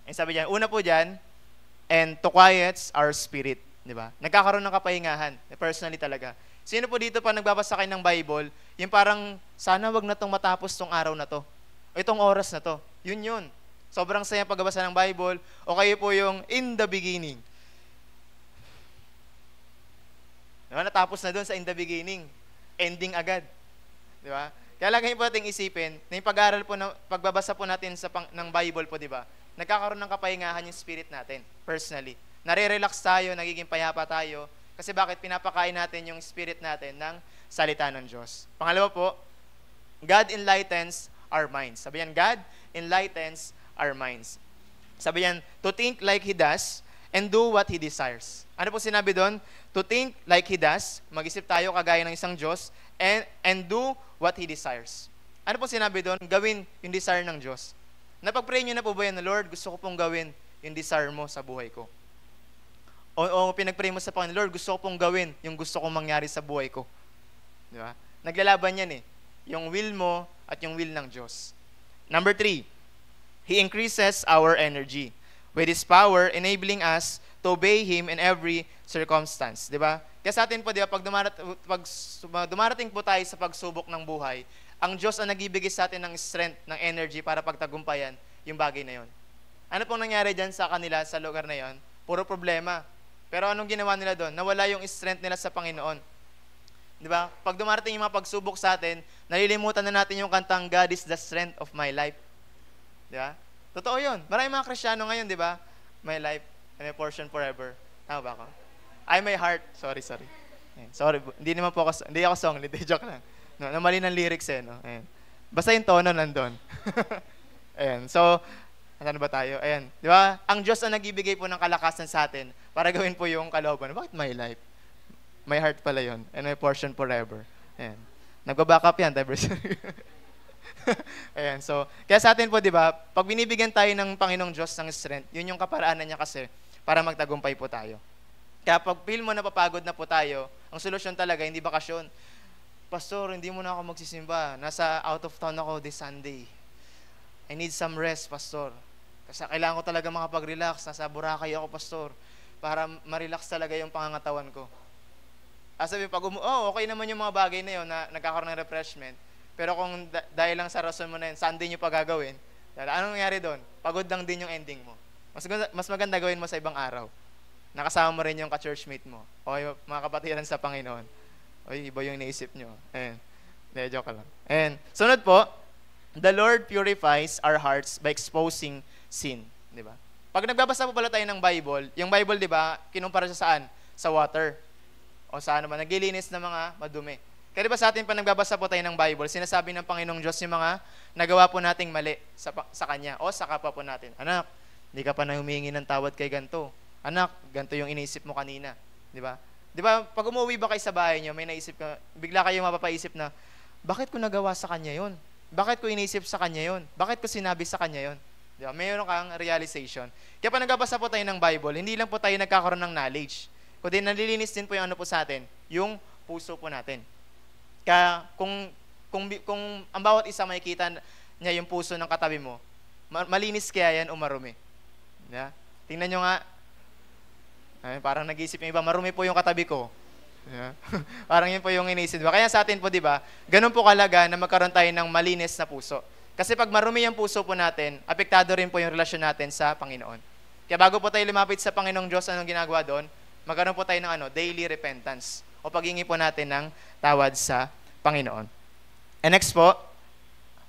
ang sabi diyan, una po diyan, and to quiets our spirit, di ba? Nagkakaroon ng kapahingahan, personally talaga. Sino po dito pa nagbabasa kayo ng Bible, yung parang, sana wag na tong matapos tong araw na to, o itong oras na to. Yun. Sobrang saya pagbabasa ng Bible, o kayo po yung in the beginning. Diba? Natapos na doon sa in the beginning. Ending agad. Di ba? Kaya lagi po natin isipin, na yung pag-aaral po, pagbabasa po natin ng Bible po, di ba? Nagkakaroon ng kapahingahan yung spirit natin, personally. Nare-relax tayo, nagiging payapa tayo. Kasi bakit? Pinapakain natin yung spirit natin ng salita ng Diyos. Pangalawa po, God enlightens our minds. Sabi yan, God enlightens our minds. Sabi yan, to think like He does and do what He desires. Ano po sinabi doon? To think like He does, mag-isip tayo kagaya ng isang Diyos, and do what He desires. Ano po sinabi doon? Gawin yung desire ng Diyos. Napag-pray nyo na po ba yan, Lord, gusto ko pong gawin yung desire mo sa buhay ko. O pinag-pray mo sa Panginoon, Lord, gusto ko pong gawin yung gusto kong mangyari sa buhay ko. Di ba? Naglalaban yan yung will mo at yung will ng Diyos. Number 3, He increases our energy with His power, enabling us to obey Him in every circumstance. Di ba? Kaya sa atin po, di ba, pag dumarating po tayo sa pagsubok ng buhay, ang Diyos ang nagbibigay sa atin ng strength, ng energy para pagtagumpayan yung bagay na yon. Ano pong nangyari dyan sa kanila, sa lugar na yon? Puro problema. Pero anong ginawa nila doon? Nawala yung strength nila sa Panginoon. Di ba? Pag dumarating yung mga pagsubok sa atin, nalilimutan na natin yung kantang, God is the strength of my life. Di ba? Totoo yun. Maraming mga Kristiyano ngayon, di ba? My life and my portion forever. Tama ba ako? My heart. Sorry. Ayan. Sorry. Hindi ako song. Hindi, joke lang. No, namali ng lyrics no? Ayan. Basta yung tono nandun. Ayan. So, ano ba tayo? Ayan. Di ba? Ang Diyos ang nagbibigay po ng kalakasan sa atin para gawin po yung kalooban. Bakit my life? My heart pala yun. And my portion forever. Ayan. Nagbaback up yan. Ayan. So, kaya sa atin po, di ba, pag binibigyan tayo ng Panginoong Diyos ng strength, yun yung kaparaanan niya kasi para magtagumpay po tayo. Kaya pag feel mo na papagod na po tayo, ang solusyon talaga, hindi bakasyon. Pastor, hindi mo na ako magsisimba. Nasa out of town ako this Sunday. I need some rest, Pastor. Kasi kailangan ko talaga makapag-relax. Nasa Boracay ako, Pastor. Para ma-relax talaga yung pangangatawan ko. Sabi, okay naman yung mga bagay na yun na nagkakaroon ng refreshment. Pero kung dahil lang sa rason mo na yun, Sunday nyo pa gagawin, anong nangyari doon? Pagod lang din yung ending mo. Mas maganda gawin mo sa ibang araw. Nakasama mo rin yung ka-churchmate mo. O yung mga kapatiran sa Panginoon. O iba yung naisip nyo. Joke lang. Sunod po, the Lord purifies our hearts by exposing sin. Di ba? Pag nagbabasa po pala tayo ng Bible, yung Bible, di ba, kinumpara siya saan? Sa water. O saan naman? Naglilinis ng mga madumi. Kaya di ba sa atin pa nagbabasa po tayo ng Bible, sinasabi ng Panginoong Diyos yung mga nagawa po nating mali sa Kanya o sa kapwa po natin. Anak, hindi ka pa na humingi ng tawad kay ganito. Anak, ganito yung iniisip mo kanina. Di ba? Di ba, pag umuwi ba kayo sa bahay nyo, may naisip ka, bigla kayo mapapaisip na, bakit ko nagawa sa kanya yon? Bakit ko iniisip sa kanya yon? Bakit ko sinabi sa kanya yon? Di ba? Mayroon kang realization. Kaya pa nagbabasa po tayo ng Bible, hindi lang po tayo nagkakaroon ng knowledge. kundi nalilinis din po yung ano po sa atin, yung puso po natin. Kaya kung ang bawat isa makikita niya yung puso ng katabi mo, malinis kaya yan o marumi. Yeah? Tingnan nyo nga, ay, parang nag-iisip yung iba, marumi po yung katabi ko. Yeah. Parang yun po yung iniisip. Diba? Kaya sa atin po, di ba, ganun po kalaga na magkaroon tayo ng malinis na puso. Kasi pag marumi yung puso po natin, apektado rin po yung relasyon natin sa Panginoon. Kaya bago po tayo lumapit sa Panginoong Diyos, anong ginagawa doon? Magkaroon po tayo ng daily repentance o paghingi po natin ng tawad sa Panginoon. And next po,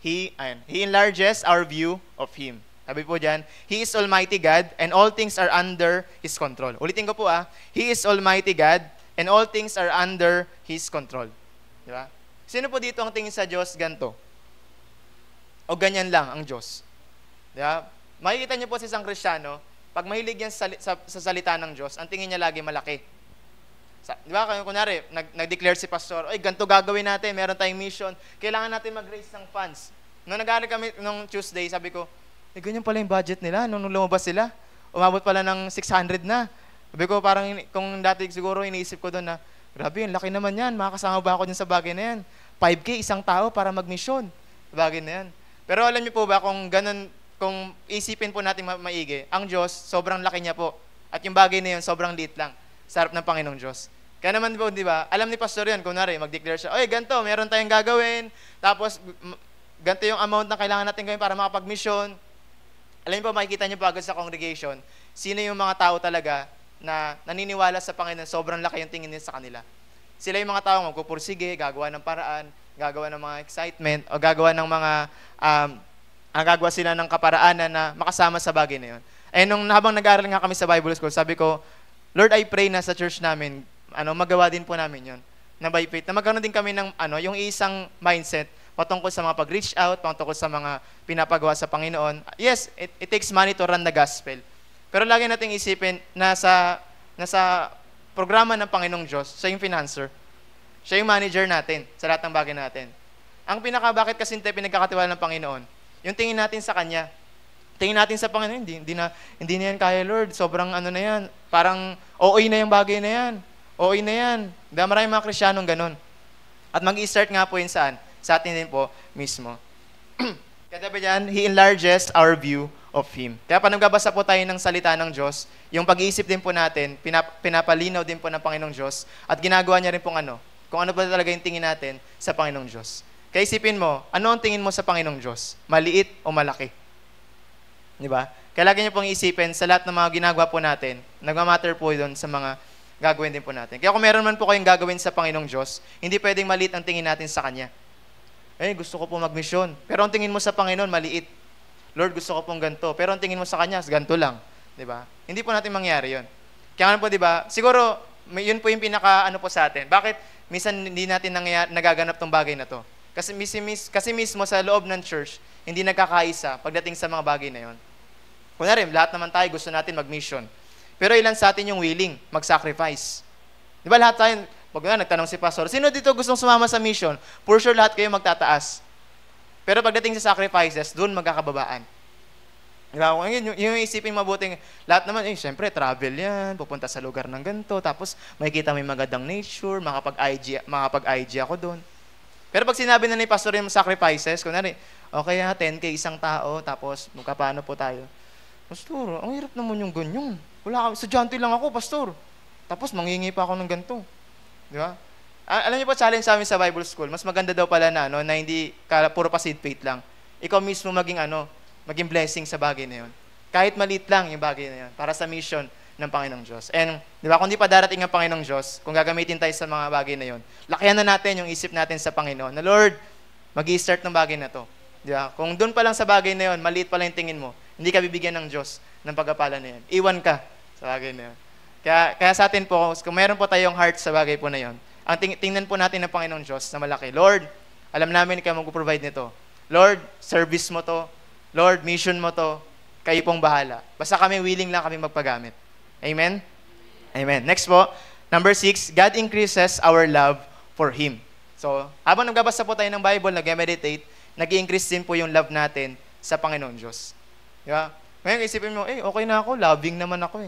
He enlarges our view of Him. Sabi po dyan, He is Almighty God and all things are under His control. Ulitin ko po He is Almighty God and all things are under His control. Di ba? Sino po dito ang tingin sa Diyos ganito? O ganyan lang ang Diyos? Di ba? Makikita niyo po sa isang Kristiyano, pag mahilig yan sa salita ng Diyos, ang tingin niya lagi malaki. Di ba? Kunwari, nag-declare si pastor, ay, ganito gagawin natin, meron tayong mission, kailangan natin mag-raise ng funds. Nung nag-aaral kami nung Tuesday, sabi ko, ganyan pala yung budget nila, nung lumabas sila, umabot pala ng 600 na. Sabi ko, parang kung dati siguro iniisip ko doon na, grabe, laki naman yan, makakasama ba ako dyan sa bagay na yan? 5K, isang tao para mag-mission. Bagay na yan. Pero alam niyo po ba, kung ganun, kung isipin po natin maigi, ang Diyos, sobrang laki niya po. At yung bagay na yun, sobrang liit lang sa harap ng Panginoong Diyos. Kaya naman po, di ba, alam ni pastor yan, kunwari, mag-declare siya, oy, ganito, meron tayong gagawin, tapos, ganito yung amount na kailangan natin gawin para makapag-mission. Alam niyo po, makikita niyo po agad sa congregation, sino yung mga tao talaga na naniniwala sa Panginoon, sobrang laki yung tingin nila sa kanila. Sila yung mga tao magpupursige, gagawa ng paraan, gagawa ng mga excitement, o gagawa ng mga, gagawa sila ng kaparaanan na makasama sa bagay na yun. Eh, habang nag-aaral nga kami sa Bible School, sabi ko, Lord, I pray na sa church namin, magawa din po namin yun, na by faith, na magkaroon din kami ng, yung isang mindset, patungkol sa mga pag-reach out, patungkol sa mga pinapagawa sa Panginoon. Yes, it takes money to run the gospel. Pero lagi nating isipin, nasa programa ng Panginoong Diyos, siya yung financer. Siya yung manager natin sa lahat ng bagay natin. Ang bakit kasi pinagkakatiwala ng Panginoon, yung tingin natin sa Kanya. Tingin natin sa Panginoon, hindi na yan kaya, Lord. Sobrang na yan. Parang OA na yung bagay na yan. OA na yan. Maraming mga Kristiyanong ganun. At mag-i-start nga po yun saan? Sa atin din po mismo. Kaya dapat yan, He enlarges our view of Him. Kaya pag nagbabasa po tayo ng salita ng Diyos, yung pag-iisip din po natin, pinapalinaw din po ng Panginoong Diyos, at ginagawa niya rin pong kung ano ba talaga yung tingin natin sa Panginoong Diyos. Kaya isipin mo, ano ang tingin mo sa Panginoong Diyos? Maliit o malaki? Di ba? Kaya lagi niyo pong isipin sa lahat ng mga ginagawa po natin, nagmamatter po doon sa mga gagawin din po natin. Kaya kung meron man po kayong gagawin sa Panginoong Diyos, hindi pwedeng maliit ang tingin natin sa Kanya. Gusto ko po mag-mission. Pero ang tingin mo sa Panginoon, maliit. Lord, gusto ko pong ganito. Pero ang tingin mo sa Kanya, ganito lang. Di ba? Hindi po natin mangyari yun. Kaya po, di ba, siguro, yun po yung pinaka po sa atin. Bakit minsan hindi natin nagaganap tong bagay na to? Kasi mismo sa loob ng church, hindi nagkakaisa pagdating sa mga bagay na yun. Kunwari, lahat naman tayo gusto natin mag-mission. Pero ilan sa atin yung willing mag-sacrifice? Di ba lahat tayo, pag nagtanong si pastor, sino dito gustong sumama sa mission? For sure, lahat kayo magtataas. Pero pagdating sa sacrifices, doon magkakababaan. Diba? Yung isipin mabuting, lahat naman, syempre, travel yan, pupunta sa lugar ng ganito, tapos makikita may magandang nature, makapag-IG ako doon. Pero pag sinabi na ni pastor yung sacrifices, kunwari, okay 10K isang tao, tapos magkapano po tayo. Pastor, ang hirap naman yung ganyan. Estudyante lang ako, pastor. Tapos manghingi pa ako ng ganito. Di ba? Alam niyo po, challenge sa amin sa Bible School, mas maganda daw pala na hindi puro passive faith lang. Ikaw mismo maging blessing sa bagay na yun. Kahit maliit lang yung bagay na yun, para sa mission ng Panginoong Diyos. And, di ba, kung di pa darating ang Panginoong Diyos, kung gagamitin tayo sa mga bagay na yun, lakihan na natin yung isip natin sa Panginoon, na Lord, mag-i-start ng bagay na to. Di ba? Kung doon pa lang sa bagay na yun, maliit pa lang yung tingin mo, hindi ka bibigyan ng Diyos ng pagkapala na yun. Iwan ka sa bagay na yun. Kaya sa atin po, kung meron po tayong heart sa bagay po na yun, ang tingnan po natin ng Panginoong Diyos na malaki. Lord, alam namin ikaw mag-provide nito. Lord, service mo to. Lord, mission mo to. Kayo pong bahala. Basta kami, willing lang kami magpagamit. Amen? Amen. Next po, number 6, God increases our love for Him. So, habang nagbabasa po tayo ng Bible, nag-meditate, nag-increase din po yung love natin sa Panginoon Diyos. Di ba? Ngayon, isipin mo, okay na ako, loving naman ako .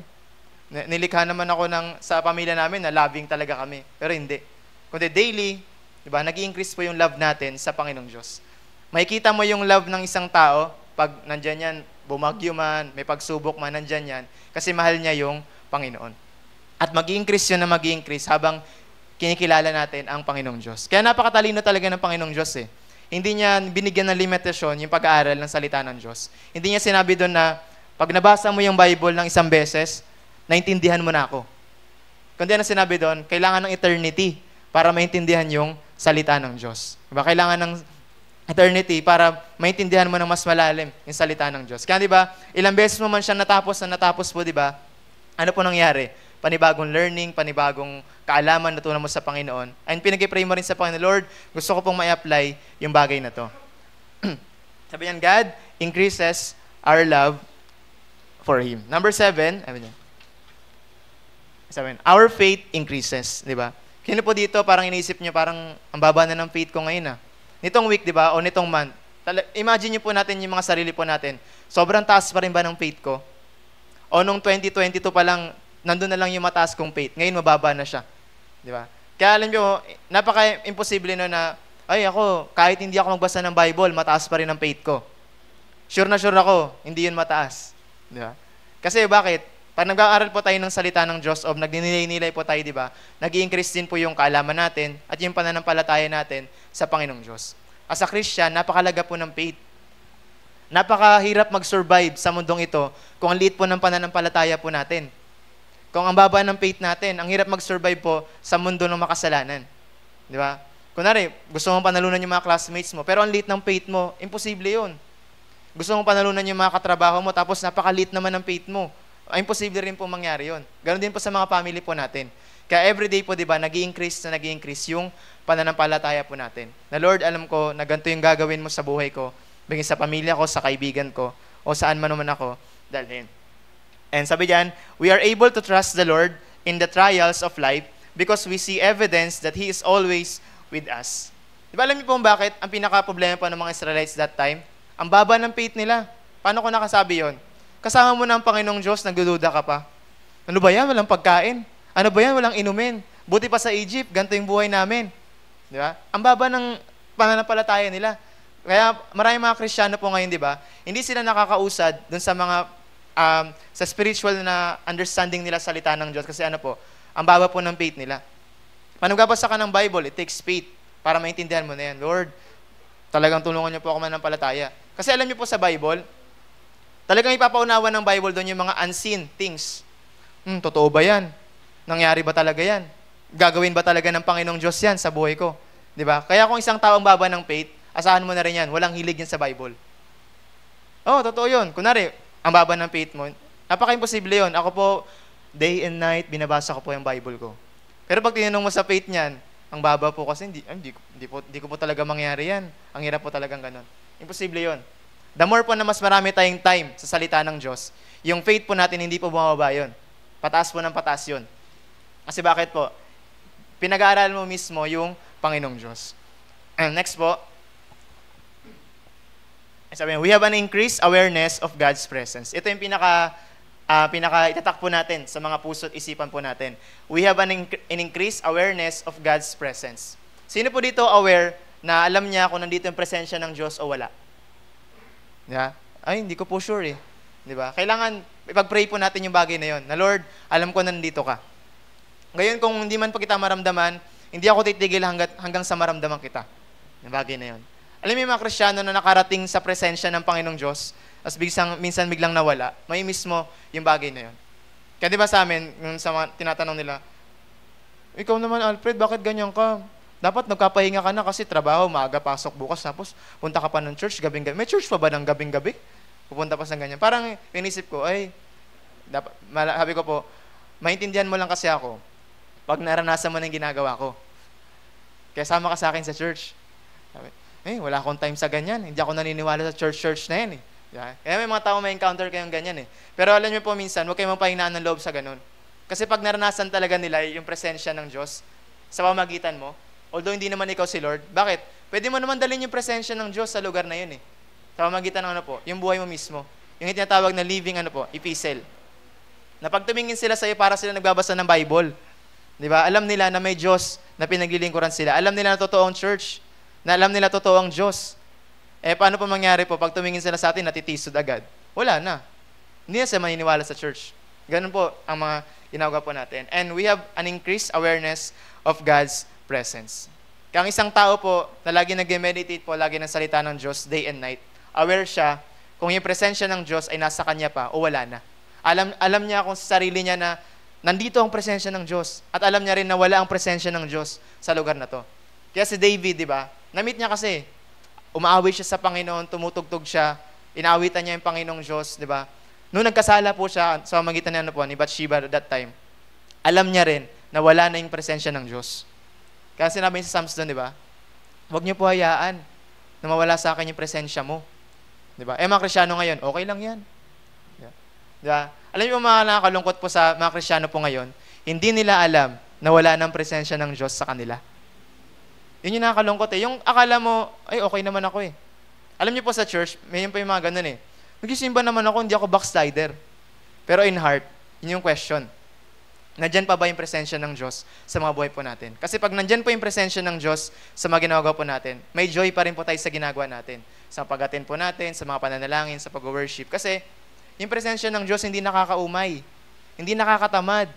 Nilikha naman ako sa pamilya namin na loving talaga kami. Pero hindi. Kundi daily, di ba, nag-i-increase po yung love natin sa Panginoong Diyos. Makikita mo yung love ng isang tao pag nandyan yan, bumagyo man, may pagsubok man, nandyan yan, kasi mahal niya yung Panginoon. At mag-i-increase yun na mag-i-increase habang kinikilala natin ang Panginoong Diyos. Kaya napakatalino talaga ng Panginoong Diyos eh. Hindi niya binigyan ng limitasyon yung pag-aaral ng salita ng Diyos. Hindi niya sinabi doon na pag nabasa mo yung Bible ng isang beses, naintindihan mo na ako. Kundi ano sinabi doon, kailangan ng eternity para maintindihan yung salita ng Diyos. Diba? Kailangan ng eternity para maintindihan mo ng mas malalim yung salita ng Diyos. Kaya diba, ilang beses mo man siya natapos po, diba? Ano po nangyari? Panibagong learning, panibagong kaalaman natutunan mo sa Panginoon. And pinag-pray mo rin sa Panginoon, Lord, gusto ko pong ma-apply yung bagay na to. Sabi niyan, God increases our love for Him. Number 7, our faith increases, di ba? Kino po dito, parang iniisip niyo, parang ang baba na ng faith ko ngayon Nitong week, di ba, o nitong month, imagine niyo po natin yung mga sarili po natin. Sobrang taas pa rin ba ng faith ko? O nung 2022 pa lang, nandun na lang yung mataas kong faith. Ngayon, mababa na siya. Di ba? Kaya alam niyo, napaka-imposible na, ay ako, kahit hindi ako magbasa ng Bible, mataas pa rin ang faith ko. Sure na sure ako, hindi yun mataas. Di ba? Kasi bakit? Pag nag-aaral po tayo ng salita ng Diyos o nagninilay-nilay po tayo, di ba? Nag-i-increase din po yung kaalaman natin at yung pananampalataya natin sa Panginoong Diyos. As a Christian, napakalaga po ng faith. Napakahirap mag-survive sa mundong ito kung ang liit po ng pananampalataya po natin. Kung ang baba ng faith natin, ang hirap mag-survive po sa mundo ng makasalanan. Di ba? Kunwari, gusto mong panalunan yung mga classmates mo, pero ang liit ng faith mo, imposible yun. Gusto mong panalunan yung mga katrabaho mo, tapos napakaliit naman ng faith mo. Imposible rin po mangyari yun. Ganon din po sa mga family po natin. Kaya everyday po, di ba, nag-i-increase yung pananampalataya po natin. Na Lord, alam ko na ganito yung gagawin mo sa buhay ko, bigyan sa pamilya ko, sa kaibigan ko, o saan man naman ako dalhin. And sabi diyan, we are able to trust the Lord in the trials of life because we see evidence that He is always with us. Di ba alam niyo po bakit ang pinaka-problema pa ng mga Israelites that time? Ang baba ng faith nila. Paano ko nakasabi yon? Kasama mo na ang Panginoong Diyos, nagdududa ka pa. Ano ba yan? Walang pagkain. Ano ba yan? Walang inumin. Buti pa sa Egypt, ganito yung buhay namin. Di ba? Ang baba ng pananampalataya nila. Kaya maraming mga Kristiyano po ngayon, di ba? Hindi sila nakakausad dun sa mga sa spiritual na understanding nila salita ng Diyos. Kasi ano po, ang baba po ng faith nila. Pag nagbabasa ka ng Bible, it takes faith para maintindihan mo na yan. Lord, talagang tulungan niyo po ako mananampalataya. Kasi alam niyo po sa Bible, talagang ipapaunawa ng Bible doon yung mga unseen things. Totoo ba yan? Nangyari ba talaga yan? Gagawin ba talaga ng Panginoong Diyos yan sa buhay ko? Di ba? Kaya kung isang taong baba ng faith, asahan mo na rin yan, walang hilig yan sa Bible. Oh, totoo yun. Kunwari, ang baba ng faith mo, napaka-imposible yun. Ako po, day and night, binabasa ko po yung Bible ko. Pero pag tinanong mo sa faith niyan, ang baba po kasi, hindi ko po talaga mangyari yan. Ang hirap po talagang ganun. Imposible yun. The more po na mas marami tayong time sa salita ng Diyos, yung faith po natin hindi po bumababa yun. Pataas po ng pataas yun. Kasi bakit po? Pinag-aaral mo mismo yung Panginoong Diyos. And next po, sabi, we have an increased awareness of God's presence. Ito yung itatak po natin sa mga puso at isipan po natin. We have an increased awareness of God's presence. Sino po dito aware na alam niya kung nandito yung presensya ng Diyos o wala? Yeah? Ay, hindi ko po sure eh. Di ba? Kailangan ipag-pray po natin yung bagay na yon. Na Lord, alam ko nandito ka. Ngayon, kung hindi man pa kita maramdaman, hindi ako titigil hanggang sa maramdaman kita. Yung bagay na yon. Alam mo yung mga Kristiyano na nakarating sa presensya ng Panginoong Diyos, as minsan biglang nawala, may mismo yung bagay na yon. Kaya di ba sa amin, sa tinatanong nila, ikaw naman Alfred, bakit ganyan ka? Dapat nagkapahinga ka na kasi trabaho, maaga pasok bukas, tapos punta ka pa ng church gabing-gabi. May church pa ba ng gabing-gabi? Pupunta pa sa ganyan. Parang inisip ko, sabi ko po, maintindihan mo lang kasi ako pag naranasan mo na yung ginagawa ko. Kaya sama ka sa akin sa church. Sabi, wala akong time sa ganyan. Hindi ako naniniwala sa church na yan eh. Yeah. Kaya may mga tao may encounter kayong ganyan eh. Pero alam niyo po minsan, huwag kayong mapahinaan ng loob sa ganun. Kasi pag naranasan talaga nila yung presensya ng Diyos sa pamagitan mo, although hindi naman ikaw si Lord, bakit? Pwede mo naman dalhin yung presensya ng Diyos sa lugar na yun eh. Sa pamagitan ng yung buhay mo mismo. Yung tinatawag na living epistle. Na pag tumingin sila sa iyo, para sila nagbabasa ng Bible. Di ba? Alam nila na may Diyos na pinaglilingkuran sila. Alam nila na totoong church. Na alam nila totoong Diyos. Paano pa mangyari po pag tumingin sila sa atin, natitisod agad? Wala na. Hindi na sila maniniwala sa church. Ganun po ang mga ginagawa po natin. And we have an increased awareness of God's presence. Kaya ang isang tao po na lagi nag-meditate po, lagi ng salita ng Diyos day and night, aware siya kung yung presensya ng Diyos ay nasa kanya pa o wala na. Alam niya kung sa sarili niya na nandito ang presensya ng Diyos. At alam niya rin na wala ang presensya ng Diyos sa lugar na to. Kaya si David, di ba? Na-meet niya kasi, umaaway siya sa Panginoon, tumutugtog siya, inaawitan niya yung Panginoong Diyos, di ba? Noong nagkasala po siya sa magitan ni Bathsheba at that time, alam niya rin na wala na yung presensya ng Diyos. Kaya sinabi niya sa Psalms doon, di ba? Huwag niyo po hayaan na mawala sa akin yung presensya mo. Di ba? Mga Kristyano ngayon, okay lang yan. Di ba? Alam niyo mga nakakalungkot po sa mga Kristyano po ngayon, hindi nila alam na wala ng presensya ng Diyos sa kanila. Yun yung nakakalungkot eh. Yung akala mo, ay okay naman ako eh. Alam niyo po sa church, may yung mga ganun eh. Nagsisimba naman ako, hindi ako backslider. Pero in heart, yun yung question. Nandyan pa ba yung presensya ng Diyos sa mga buhay po natin? Kasi pag nandyan po yung presensya ng Diyos sa mga ginagawa po natin, may joy pa rin po tayo sa ginagawa natin. Sa pag-attend po natin, sa mga pananalangin, sa pag-worship. Kasi yung presensya ng Diyos hindi nakakaumay, hindi nakakatamad,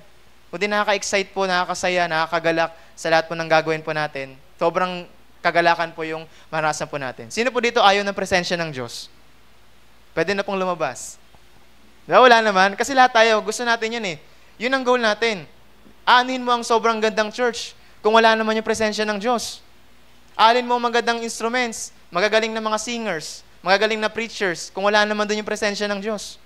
kundi nakaka-excite po, nakakasaya, nakakagalak sa lahat po ng gagawin po natin. Sobrang kagalakan po yung maranasan po natin. Sino po dito ayaw ng presensya ng Diyos? Pwede na pong lumabas. Diba? Wala naman. Kasi lahat tayo, gusto natin yun eh. Yun ang goal natin. Aanin mo ang sobrang gandang church kung wala naman yung presensya ng Diyos. Alin mo ang magandang instruments, magagaling na mga singers, magagaling na preachers, kung wala naman doon yung presensya ng Diyos.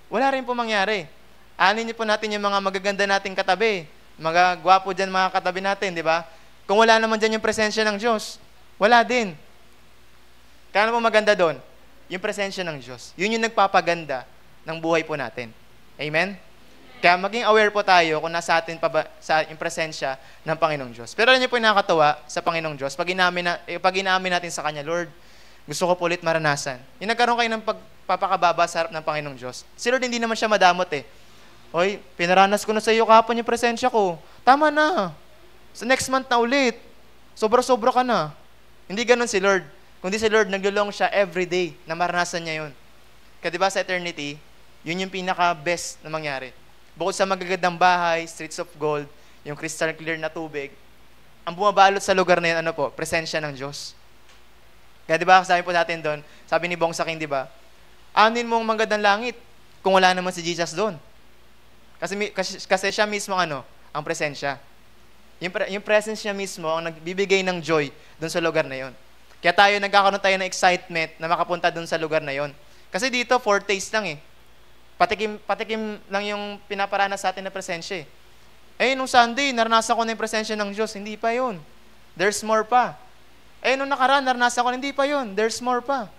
Wala rin po mangyari. Aanin niyo po natin yung mga magaganda nating katabi, mga gwapo dyan mga katabi natin, di ba? Kung wala naman dyan yung presensya ng Diyos, wala din. Kaya ano po maganda doon? Yung presensya ng Diyos. Yun yung nagpapaganda ng buhay po natin. Amen? Kaya maging aware po tayo kung nasa atin pa ba sa yung presensya ng Panginoong Diyos. Pero alam niyo po yung nakakatawa sa Panginoong Diyos, pag inaamin natin sa Kanya, Lord, gusto ko po ulit maranasan. Yung nagkaroon kayo ng pagpapakababa sa harap ng Panginoong Diyos. Si Lord hindi naman siya madamot eh. Hoy, pinaranas ko na sa iyo kahapon yung presensya ko. Tama na. Sa next month na ulit. Sobra-sobra ka na. Hindi ganun si Lord. Kundi si Lord, naglulong siya every day na maranasan niya yun. Kaya diba sa eternity, yun yung pinaka-best na mangyari. Bukod sa magagandang bahay, streets of gold, yung crystal clear na tubig, ang bumabalot sa lugar na yun, ano po? Presensya ng Diyos. Kaya diba, sabi po natin doon, sabi ni Bong Saking, diba, anin mo ang magandang langit kung wala naman si Jesus doon. Kasi siya mismo, ang presensya. Yung presence niya mismo, ang nagbibigay ng joy doon sa lugar na yun. Kaya nagkakaroon tayo ng excitement na makapunta doon sa lugar na yon. Kasi dito, foretaste lang eh. Patikim lang yung pinaparanas sa atin na presensya eh. Nung Sunday, naranasan ko na yung presensya ng Diyos. Hindi pa yun. There's more pa. Nung nakaraan, naranasan ko, hindi pa yun. There's more pa.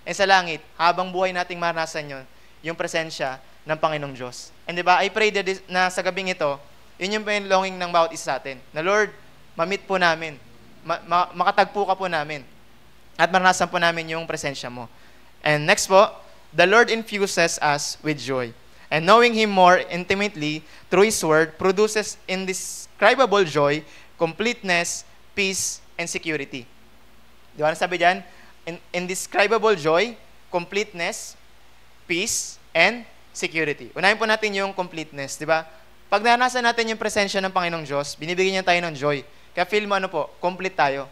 Sa langit, habang buhay nating maranasan yun, yung presensya ng Panginoong Diyos. And diba, I pray na sa gabing ito, yun yung longing ng bawat isa sa atin. Na Lord, ma-meet po namin. Makatagpo ka po namin. At maranasan po namin yung presensya mo. And next po, the Lord infuses us with joy. And knowing Him more intimately through His Word produces indescribable joy, completeness, peace, and security. Di ba nasabi dyan? Indescribable joy, completeness, peace, and security. Unahin po natin yung completeness. Di ba? Pag naranasan natin yung presensya ng Panginoong Diyos, binibigyan niya tayo ng joy. Kaya feel mo complete tayo.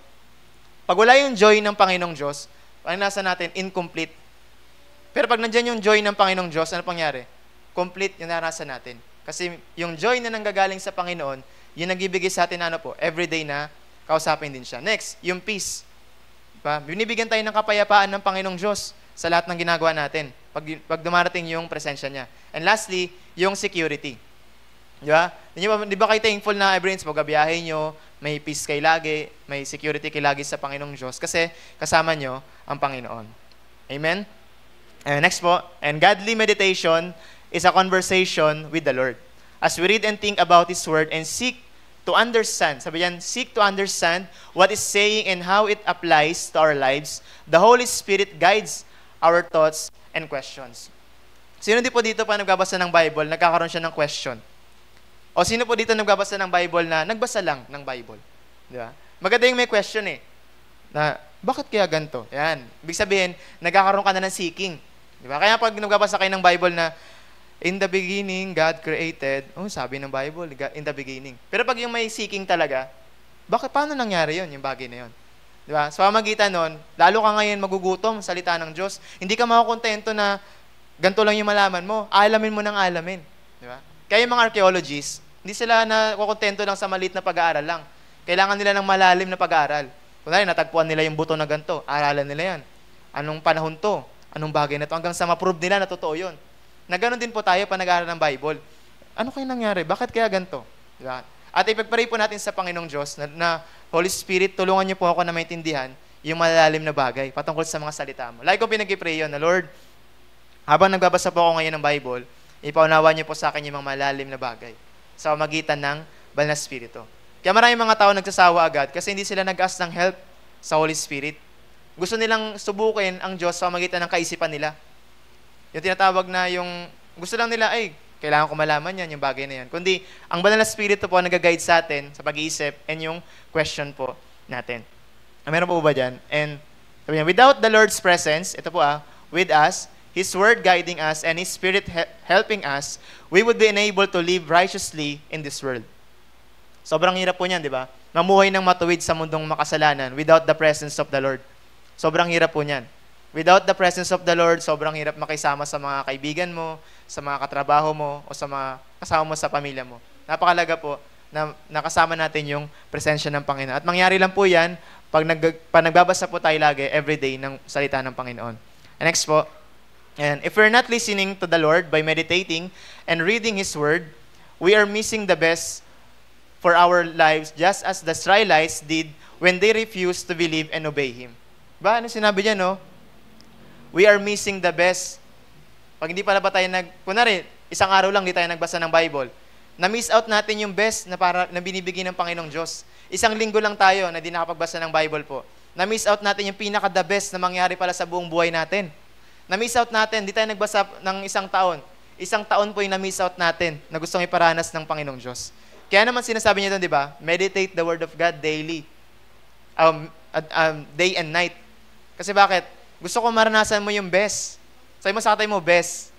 Pag wala yung joy ng Panginoong Diyos, ang nasa natin, incomplete. Pero pag nandiyan yung joy ng Panginoong Diyos, ano pangyari? Complete yung naranasan natin. Kasi yung joy na nanggagaling sa Panginoon, yung nagbibigay sa atin everyday na kausapin din siya. Next, yung peace. Diba? Binibigyan tayo ng kapayapaan ng Panginoong Diyos sa lahat ng ginagawa natin pag dumarating yung presensya niya. And lastly, yung security. Diba? Di ba kayo thankful na every pag gabiyahin nyo, may peace kayo lagi, may security kayo lagi sa Panginoong Diyos kasi kasama nyo ang Panginoon. Amen? Next po, and godly meditation is a conversation with the Lord. As we read and think about His Word and seek to understand, sabi yan, seek to understand what is saying and how it applies to our lives, the Holy Spirit guides our thoughts and questions. Sino di po dito pa nagbabasa ng Bible, nagkakaroon siya ng question? O sino po dito nagbabasa ng Bible na nagbasa lang ng Bible? Di ba? Maganda yung may question eh. Na, bakit kaya ganito? Yan. Ibig sabihin, nagkakaroon ka na ng seeking. Di ba? Kaya pag nagbabasa kayo ng Bible na, in the beginning, God created, sabi ng Bible, in the beginning. Pero pag yung may seeking talaga, paano nangyari yun, yung bagay na yun? Di ba? Sa pamagitan nun, lalo ka ngayon magugutom, salita ng Diyos. Hindi ka makakontento na ganito lang yung malaman mo. Alamin mo ng alamin. Di ba? Kaya yung mga archaeologists, hindi sila nakukontento lang sa maliit na pag-aaral lang. Kailangan nila ng malalim na pag-aaral. Kunwari, natagpuan nila yung buto na ganito. Aralan nila yan. Anong panahon to? Anong bagay na to? Hanggang sa ma-prove nila na totoo yun. Na ganoon din po tayo pa nag-aaral ng Bible. Ano kaya nangyari? Bakit kaya ganito? Di ba? At ipagpray po natin sa Panginoong Diyos na Holy Spirit, tulungan niyo po ako na maintindihan yung malalalim na bagay patungkol sa mga salita mo. Like ko pinag-pray yun na, Lord, habang nagbabasa po ako ngayon ng Bible, ipaunawa niyo po sa akin yung mga malalim na bagay sa magitan ng Banal na Espiritu. Kaya maraming mga tao nagsasawa agad kasi hindi sila nag-ask ng help sa Holy Spirit. Gusto nilang subukin ang Diyos sa magitan ng kaisipan nila. Yung tinatawag na yung gusto lang nila, kailangan ko malaman yan, yung bagay na yan. Kundi, ang Banal na Espiritu po nag-guide sa atin sa pag-iisip and yung question po natin. Meron po ba dyan? And sabi niya, without the Lord's presence, ito po with us, His Word guiding us, and His Spirit helping us, we would be enabled to live righteously in this world. Sobrang hirap po niyan, di ba? Mamuhay ng matuwid sa mundong makasalanan without the presence of the Lord. Sobrang hirap po niyan. Without the presence of the Lord, sobrang hirap makisama sa mga kaibigan mo, sa mga katrabaho mo, o sa mga kasama mo sa pamilya mo. Napakalaga po na nakasama natin yung presensya ng Panginoon. At mangyari lang po yan pag nagbabasa po tayo lagi, everyday, ng salita ng Panginoon. And next po, and if we're not listening to the Lord by meditating and reading His Word, we are missing the best for our lives just as the Israelites did when they refused to believe and obey Him. Ba, ano sinabi niya, no? We are missing the best. Pag hindi pala ba tayo kunwari, isang araw lang hindi tayo nagbasa ng Bible, na-miss out natin yung best na binibigay ng Panginoong Diyos. Isang linggo lang tayo na di nakapagbasa ng Bible po. Na-miss out natin yung pinaka-the best na mangyari pala sa buong buhay natin. Na-miss out natin, di tayo nagbasa ng isang taon. Isang taon po yung na-miss out natin na gustong iparanas ng Panginoong Diyos. Kaya naman sinasabi niya doon, di ba? Meditate the Word of God daily. Day and night. Kasi bakit? Gusto ko maranasan mo yung best. Sabi mo sa katay mo, best.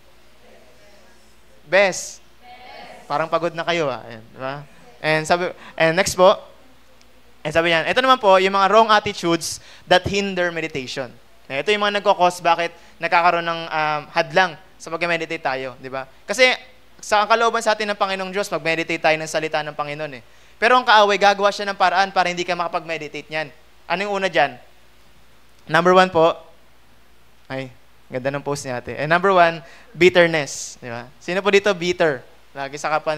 Best. Parang pagod na kayo, Ayan, di ba? And next po, sabi niyan, ito naman po, yung mga wrong attitudes that hinder meditation. Ito yung mga nagkakos bakit nagkakaroon ng hadlang sa pag-meditate tayo, di ba? Kasi sa kalooban sa atin ng Panginoong Diyos, mag-meditate tayo ng salita ng Panginoon eh. Pero ang kaaway, gagawa siya ng paraan para hindi ka makapag-meditate niyan. Ano yung una dyan? Number 1 po, ganda ng post ni ate. And number 1, bitterness. Di ba? Sino po dito bitter? Lagi sa kapwa.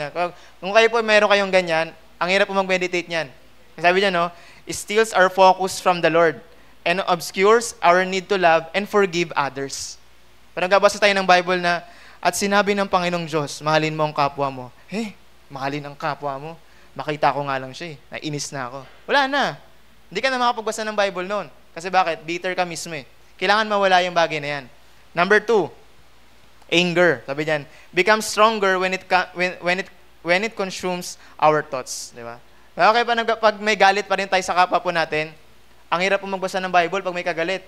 Kung kayo po meron kayong ganyan, ang hirap po mag-meditate niyan. Sabi niya, no, it steals our focus from the Lord and obscures our need to love and forgive others. Parang nabasa tayo ng Bible na, at sinabi ng Panginoong Diyos, mahalin mo ang kapwa mo. Mahalin ang kapwa mo. Makita ko nga lang siya Nainis na ako. Wala na. Hindi ka na makapagbasa ng Bible noon. Kasi bakit? Bitter ka mismo Kailangan mawala yung bagay na yan. Number 2, anger. Sabi diyan, become stronger when it consumes our thoughts. Di ba? Okay, pag may galit pa rin tayo sa kapwa po natin, ang hirap po magbasa ng Bible pag may kagalit.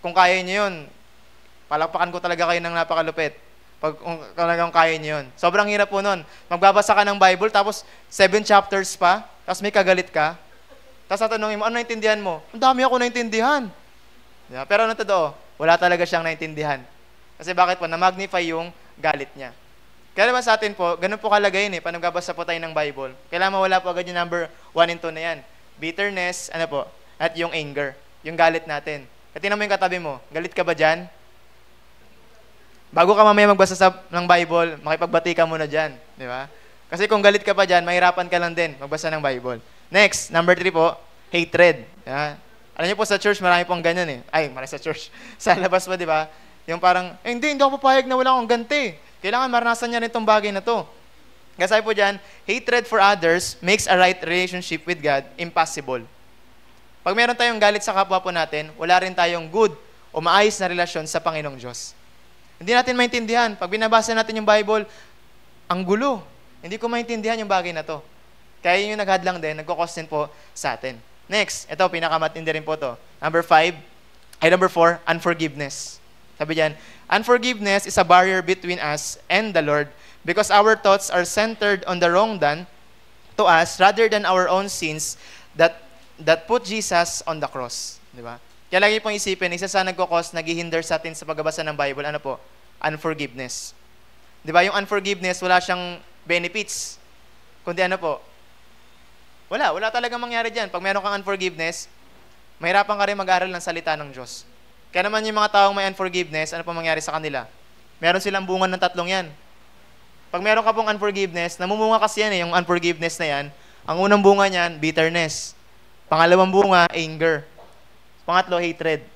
Kung kaya niyo yun, palakpakan ko talaga kayo ng napakalupit. Pag talagang kaya niyo yun. Sobrang hirap po nun. Magbabasa ka ng Bible, tapos 7 chapters pa, tapos may kagalit ka, tapos tatanungin mo, ano naintindihan mo? Ang dami ako naintindihan. Yeah, pero ano totoo? Wala talaga siyang naintindihan. Kasi bakit po? Na-magnify yung galit niya. Kaya naman sa atin po, ganun po kalagay pag nagbabasa po tayo ng Bible. Kailangan mawala po agad yung number 1 and 2 na yan. Bitterness, at yung anger. Yung galit natin. At tingnan mo yung katabi mo. Galit ka ba dyan? Bago ka mamaya magbasa ng Bible, makipagbati ka muna dyan. Di ba? Kasi kung galit ka pa dyan, mahirapan ka lang din magbasa ng Bible. Next, number 3 po, hatred. Yeah. Alam niyo po sa church, marami pong ganyan marami sa church. Sa labas pa, di ba? Yung parang, hindi ako papayag na wala akong ganti. Kailangan maranasan niya rin itong bagay na to. Kasi po dyan, hatred for others makes a right relationship with God impossible. Pag meron tayong galit sa kapwa po natin, wala rin tayong good o maayos na relasyon sa Panginoong Diyos. Hindi natin maintindihan. Pag binabasa natin yung Bible, ang gulo. Hindi ko maintindihan yung bagay na to. Kaya yun yung naghadlang din, nagkukos din po sa atin. Next, ito, pinakamatindi rin po to. Number 4, unforgiveness. Sabi diyan, unforgiveness is a barrier between us and the Lord because our thoughts are centered on the wrong done to us rather than our own sins that put Jesus on the cross. Di ba? Kaya lagi pong isipin, isa sa nagkukos, naghihinder sa atin sa pagbabasa ng Bible, ano po? Unforgiveness. Di ba? Yung unforgiveness, wala siyang benefits. Kundi ano po? Wala talagang mangyari dyan. Pag meron kang unforgiveness, mahirapan ka rin mag-aral ng salita ng Diyos. Kaya naman yung mga taong may unforgiveness, ano po mangyari sa kanila? Meron silang bunga ng tatlong yan. Pag meron ka pong unforgiveness, namumunga kasi yan yung unforgiveness na yan. Ang unang bunga niyan, bitterness. Pangalawang bunga, anger. Pangatlo, hatred.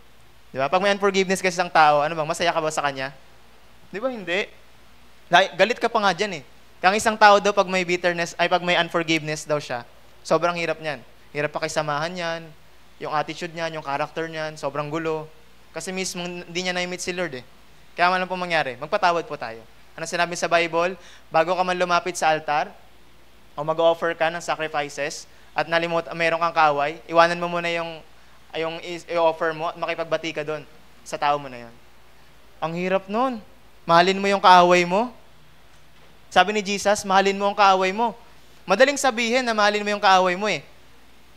Di ba? Pag may unforgiveness kasi ng tao, ano bang, masaya ka ba sa kanya? Di ba hindi? Galit ka pa nga dyan eh. Kaya ang isang tao daw, pag may bitterness, ay pag may unforgiveness daw siya, sobrang hirap niyan. Hirap pakisamahan niyan, yung attitude niyan, yung character niyan, sobrang gulo. Kasi mismo hindi niya na-meet si Lord eh. Kaya ano po mangyari? Magpatawad po tayo. Ano sinabi sa Bible? Bago ka man lumapit sa altar, o mag-offer ka ng sacrifices, at mayroon kang kaaway, iwanan mo muna yung i-offer mo at makipagbati ka doon sa tao mo na yon. Ang hirap nun. Mahalin mo yung kaaway mo. Sabi ni Jesus, mahalin mo ang kaaway mo. Madaling sabihin na mahalin mo yung kaaway mo eh.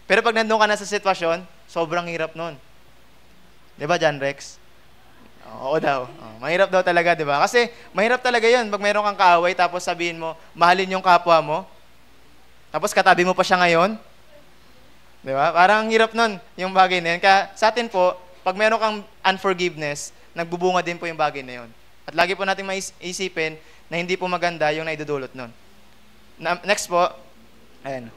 Pero pag nandun ka na sa sitwasyon, sobrang hirap nun. Di ba, John Rex? Oo daw. Mahirap daw talaga, di ba? Kasi mahirap talaga yun. Pag mayroon kang kaaway, tapos sabihin mo, mahalin yung kapwa mo, tapos katabi mo pa siya ngayon, di ba? Parang hirap nun, yung bagay na yun. Kaya sa atin po, pag meron kang unforgiveness, nagbubunga din po yung bagay na yun. At lagi po natin maisipin na hindi po maganda yung naidudulot nun. Next po, ayan,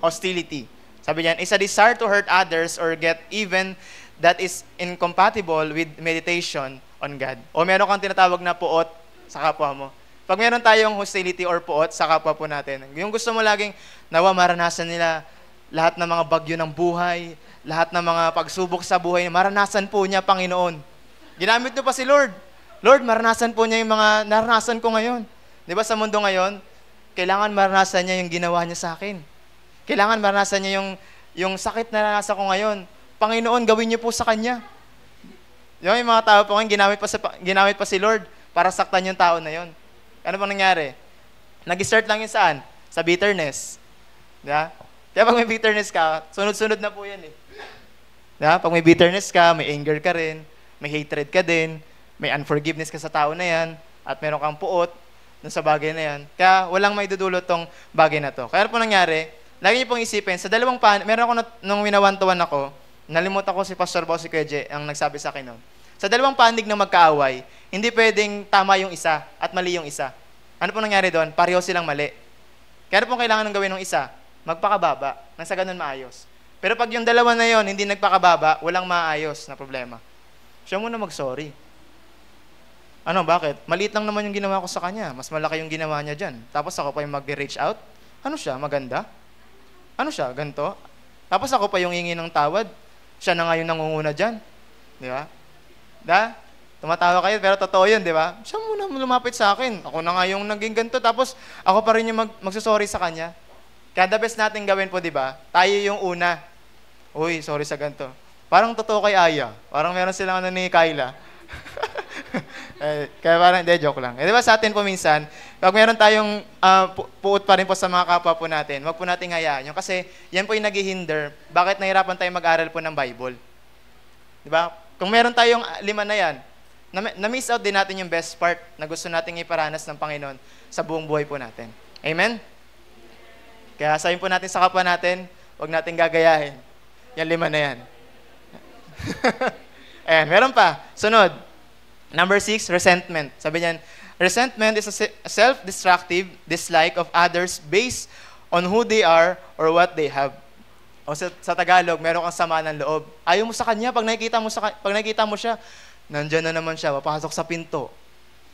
hostility. Sabi niyan, is a desire to hurt others or get even that is incompatible with meditation on God. O meron kang tinatawag na puot sa kapwa mo. Pag meron tayong hostility or puot sa kapwa po natin, yung gusto mo laging, nawa maranasan nila lahat ng mga bagyo ng buhay, lahat ng mga pagsubok sa buhay, maranasan po niya, Panginoon. Ginamit niyo pa si Lord. Lord, maranasan po niya yung mga naranasan ko ngayon. Di ba sa mundo ngayon, kailangan maranasan niya yung ginawa niya sa akin. Kailangan maranasan niya yung sakit na naranasan ko ngayon. Panginoon, gawin niyo po sa Kanya. Yung mga tao po ngayon, ginamit pa si Lord para saktan yung tao na yon. Ano bang nangyari? Nag-start lang yun saan? Sa bitterness. Diba? Kaya pag may bitterness ka, sunod-sunod na po yan eh. Diba? Pag may bitterness ka, may anger ka rin, may hatred ka din, may unforgiveness ka sa tao na yan, at meron kang puot dun sa bagay na yan. Kaya walang may dudulot tong bagay na to. Kaya ano po nangyari? Lagi niyo pong isipin, sa dalawang meron ako nung winawantuan ako, nalimutan ko si Pastor Bossy Kweje ang nagsabi sa akin nun. Sa dalawang panig na magkaaway, hindi pwedeng tama yung isa at mali yung isa. Ano po nangyari doon? Pareho silang mali. Kaya ano pong kailangan ng gawin ng isa? Magpakababa. Nang sa ganun maayos. Pero pag yung dalawa na yon hindi nagpakababa, walang maayos na problema. Siya muna mag-sorry. Ano, bakit? Maliit lang naman yung ginawa ko sa kanya. Mas malaki yung ginawa niya dyan. Tapos ako pa yung mag-reach out. Ano siya? Maganda? Ano siya? Ganto? Tapos ako pa yung hingi ng tawad. Siya na nga yung nangunguna dyan. Di ba? Tumatawa kayo, pero totoo yun, di ba? Siya muna lumapit sa akin. Ako na nga yung naging ganito. Tapos ako pa rin yung magsusorry sa kanya. Kaya the best natin gawin po, di ba? Tayo yung una. Uy, sorry sa ganito. Parang totoo kay Aya. Parang meron silang ni Kyla. Kaya parang, hindi, joke lang. Di ba sa atin po minsan, pag meron tayong puot pa rin po sa mga kapwa po natin, wag po natin hayaan yun. Kasi yan po yung naghihinder. Bakit nahirapan tayo mag-aral po ng Bible? Di ba? Kung meron tayong 5 na yan, na-miss out din natin yung best part na gusto nating iparanas ng Panginoon sa buong buhay po natin. Amen? Kaya sabihin po natin sa kapwa natin, huwag natin gagayahin. Yan 5 na yan. Ayan, meron pa. Sunod. Number 6, resentment. Sabi niyan, resentment is a self-destructive dislike of others based on who they are or what they have. O sa Tagalog, meron kang sama ng loob. Ayaw mo sa kanya, pag nakikita mo siya, nandyan na naman siya, papasok sa pinto.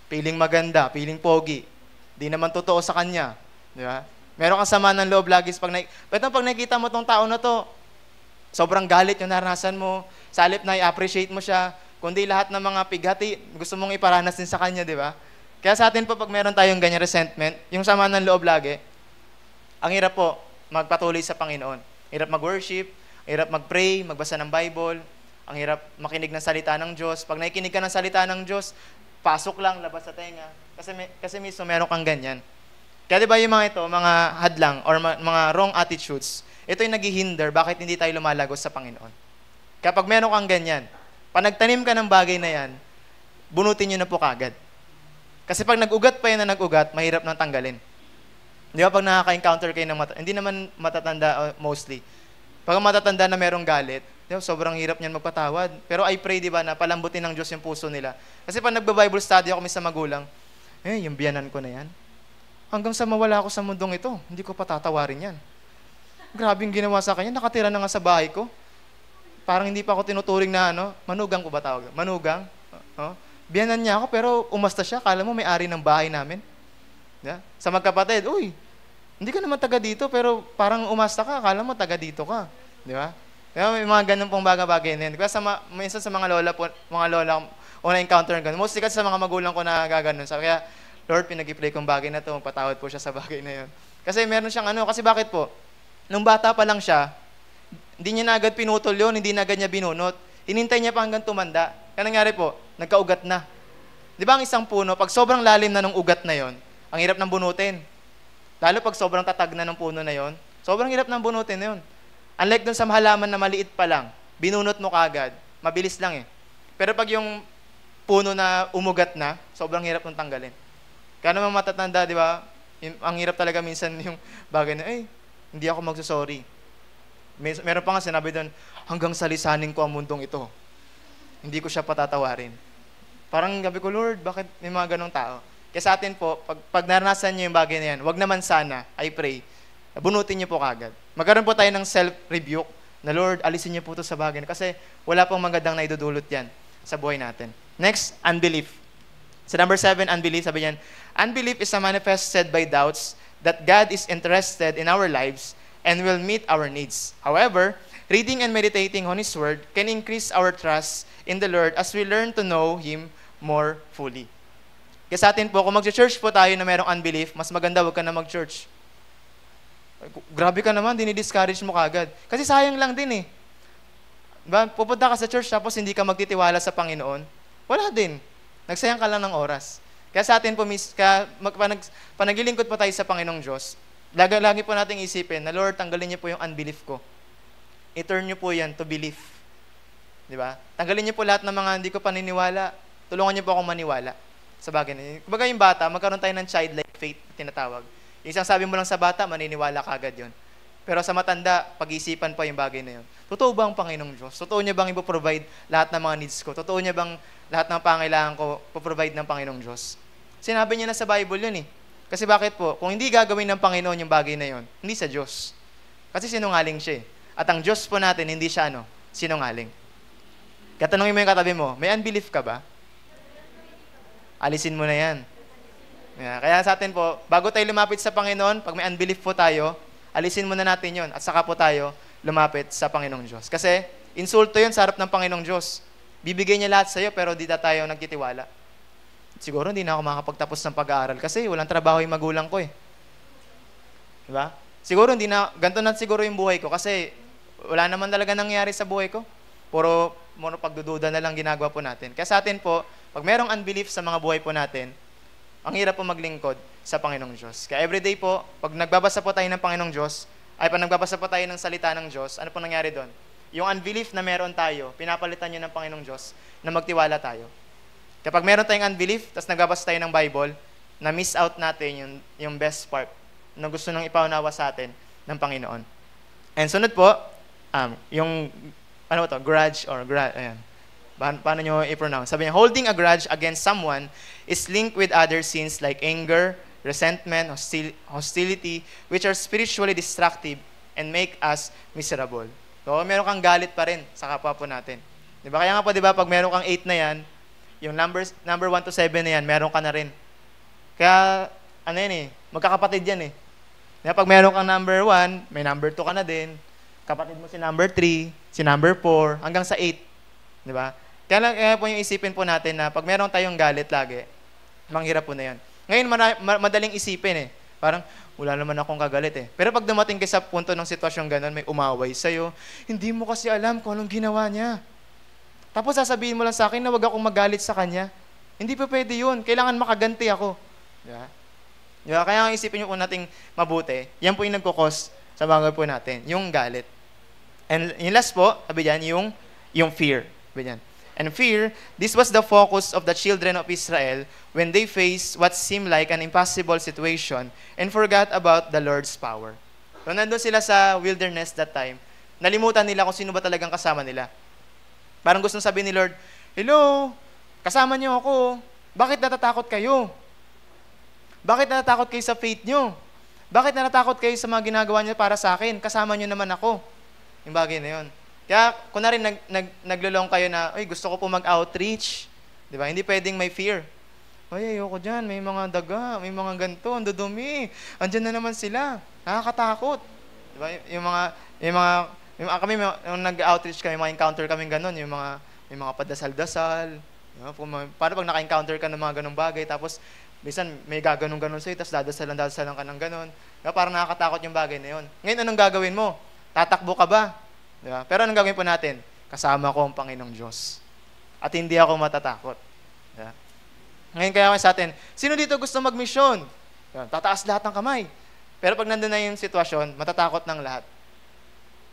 Piling maganda, piling pogi. Di naman totoo sa kanya. Di ba? Meron kang sama ng loob lagi. Pero pag nakikita mo tong tao na to, sobrang galit yung naranasan mo. Sa halip na i-appreciate mo siya, kundi lahat ng mga pighati, gusto mong iparanas din sa Kanya, di ba? Kaya sa atin po, pag meron tayong ganyan resentment, yung sama ng loob lagi, ang hirap po magpatuloy sa Panginoon. Hirap mag-worship, hirap mag-pray, magbasa ng Bible, ang hirap makinig ng salita ng Diyos. Pag nakikinig ka ng salita ng Diyos, pasok lang, labas sa tenga. Kasi mismo meron kang ganyan. Kaya di ba yung mga ito, mga hadlang or mga wrong attitudes, ito yung naghihinder bakit hindi tayo lumalagos sa Panginoon. Kapag meron kang ganyan, pag nagtanim ka ng bagay na yan, bunutin nyo na po kagad. Kasi pag nag-ugat pa yan na nag-ugat, mahirap nang tanggalin. Di ba pag nakaka-encounter kayo ng hindi naman matatanda mostly. Pag matatanda na merong galit, di ba, sobrang hirap niyan magpatawad. Pero I pray, di ba, na palambutin ng Diyos yung puso nila. Kasi pag nagba-Bible study ako sa magulang, yung biyanan ko na yan. Hanggang sa mawala ako sa mundong ito, hindi ko patatawarin yan. Grabing ginawa sa kanya, nakatira na nga sa bahay ko. Parang hindi pa ako tinuturing na manugang ko ba tawag? Manugang? Biyanan niya ako pero umasta siya, kala mo may-ari ng bahay namin. Yeah? Sa magkapatid, uy, hindi ka naman taga dito pero parang umasta ka, kala mo taga dito ka. Di ba? Kaya may mga ganun pong bagay-bagay na yun. Kaya minsan sa mga lola po, na-encounter ng ganun. Mostly kasi sa mga magulang ko na gaganon. Kaya, Lord, pinag-i-play kong bagay na to, patawad po siya sa bagay na yun. Kasi meron siyang kasi bakit po? Nung bata pa lang siya, hindi niya na agad pinutol yun, hindi na agad niya binunot. Hinintay niya pa hanggang tumanda. Kaya nangyari po, nagkaugat na. Di ba ang isang puno, pag sobrang lalim na ng ugat na yon, ang hirap ng bunutin. Lalo pag sobrang tatag na ng puno na yon, sobrang hirap ng bunutin na yun. Unlike dun sa halaman na maliit pa lang, binunot mo kagad, mabilis lang eh. Pero pag yung puno na umugat na, sobrang hirap nung tanggalin. Kaya naman matatanda, di ba? Ang hirap talaga minsan yung bagay na, hindi ako magsasorry. Meron pa nga sinabi doon, hanggang salisanin ko ang mundong ito. Hindi ko siya patatawarin. Parang gabi ko, Lord, bakit may mga ganong tao? Kaya sa atin po, pag naranasan niyo yung bagay na yan, wag naman sana, I pray, bunutin niyo po kagad. Magkaroon po tayo ng self-rebuke na, Lord, alisin niyo po ito sa bagay. Kasi wala pong magandang naidudulot yan sa buhay natin. Next, unbelief. Sa number 7, unbelief, sabi niyan, unbelief is a manifested by doubts that God is interested in our lives and will meet our needs. However, reading and meditating on His Word can increase our trust in the Lord as we learn to know Him more fully. Kaya sa atin po, kung mag-church po tayo na merong unbelief, mas maganda wag ka na mag-church. Grabe ka naman, dinidiscourage mo kagad. Kasi sayang lang din eh. Diba? Pupunta ka sa church tapos hindi ka magtitiwala sa Panginoon, wala din. Nagsayang ka lang ng oras. Kaya sa atin po, panaglilingkod po tayo sa Panginoong Diyos, lagi po nating isipin na, Lord, tanggalin niyo po yung unbelief ko. I-turn niyo po yan to belief. Di ba? Tanggalin niyo po lahat ng mga hindi ko paniniwala. Tulungan niyo po akong maniwala sa bagay na yun. Kumbaga yung bata, magkaroon tayo ng childlike faith, tinatawag. Yung isang sabi mo lang sa bata, maniniwala ka agad yun. Pero sa matanda, pag-isipan pa yung bagay na yun. Totoo ba ang Panginoong Diyos? Totoo niya bang ipoprovide lahat ng mga needs ko? Totoo niya bang lahat ng pangailangan ko provide ng Panginoong Diyos? Sinabi niya na sa Bible yun eh. Kasi bakit po? Kung hindi gagawin ng Panginoon yung bagay na yun, hindi sa Diyos. Kasi sinungaling siya eh. At ang Diyos po natin, hindi siya sinungaling. Katanungin mo yung katabi mo, may unbelief ka ba? Alisin mo na yan. Kaya sa atin po, bago tayo lumapit sa Panginoon, pag may unbelief po tayo, alisin muna natin yun at saka po tayo lumapit sa Panginoong Diyos. Kasi insulto yun sa harap ng Panginoong Diyos. Bibigay niya lahat sa iyo pero di na tayo nagtitiwala. Siguro hindi na ako makakapagtapos ng pag-aaral kasi walang trabaho yung magulang ko eh. Diba? Siguro hindi na, ganito na siguro yung buhay ko kasi wala naman talaga nangyari sa buhay ko. Puro pagdududa na lang ginagawa po natin. Kaya sa atin po, pag merong unbelief sa mga buhay po natin, ang hirap po maglingkod sa Panginoong Diyos. Kaya everyday po, pag nagbabasa po tayo ng Panginoong Diyos, pag nagbabasa po tayo ng salita ng Diyos, ano po nangyari doon? Yung unbelief na meron tayo, pinapalitan nyo ng Panginoong Diyos na magtiwala tayo. Kapag meron tayong unbelief, tapos nagbabasa tayo ng Bible, na miss out natin yung best part na gusto nang ipaunawa sa atin ng Panginoon. And sunod po, yung, grudge or ayan. Paano nyo i-pronounce? Sabi niya, holding a grudge against someone is linked with other sins like anger, resentment, hostility, which are spiritually destructive and make us miserable. So, meron kang galit pa rin sa kapwa po natin. Diba? Kaya nga po, diba, pag meron kang 8 na yan, yung number 1 to 7 na yan, meron ka na rin. Kaya, magkakapatid yan eh. Diba? Pag meron kang number 1, may number 2 ka na din. Kapatid mo si number 3, si number 4, hanggang sa 8. Diba? Kaya po yung isipin po natin na pag meron tayong galit lagi, manghirap po na yan. Ngayon, madaling isipin eh. Parang, wala naman akong kagalit eh. Pero pag dumating kayo sa punto ng sitwasyon ganun, may umaway sa'yo, hindi mo kasi alam kung anong ginawa niya. Tapos sasabihin mo lang sa akin na wag akong magalit sa kanya. Hindi pa pwede yun. Kailangan makaganti ako. Diba? Diba? Kaya ang isipin nyo po nating mabuti, yan po yung nagkukos sa bagay po natin, yung galit. And yung last po, sabi dyan, yung fear. Sabi dyan. And fear, this was the focus of the children of Israel when they faced what seemed like an impossible situation and forgot about the Lord's power. So nandun sila sa wilderness that time, nalimutan nila kung sino ba talagang kasama nila. Parang gustong sabihin ni Lord, hello, kasama niyo ako. Bakit natatakot kayo? Bakit natatakot kayo sa faith niyo? Bakit natatakot kayo sa mga ginagawa niyo para sa akin? Kasama niyo naman ako. Yung bagay na yun. Kaya, kung na rin naglulong kayo na, ay, gusto ko po mag-outreach. Di ba? Hindi pwedeng may fear. Ay, ayoko dyan. May mga daga, may mga ganito, ang dudumi. Andyan na naman sila. Nakakatakot. Di ba? Kami, yung nag-outreach kami, mga encounter kami ganun, may mga padasal-dasal. Diba? Para pag naka-encounter ka ng mga ganung bagay, tapos, minsan may gaganong-ganon sa'yo, tapos dadasalan ka ng ganon. Diba? Parang nakakatakot yung bagay na yun. Ngayon, anong gagawin mo? Tatakbo ka ba? Diba? Pero anong gagawin po natin? Kasama ko ang Panginoong Diyos. At hindi ako matatakot. Diba? Ngayon kaya sa atin, sino dito gusto mag-mission? Diba? Tataas lahat ng kamay. Pero pag nandun na yung sitwasyon, matatakot ng lahat.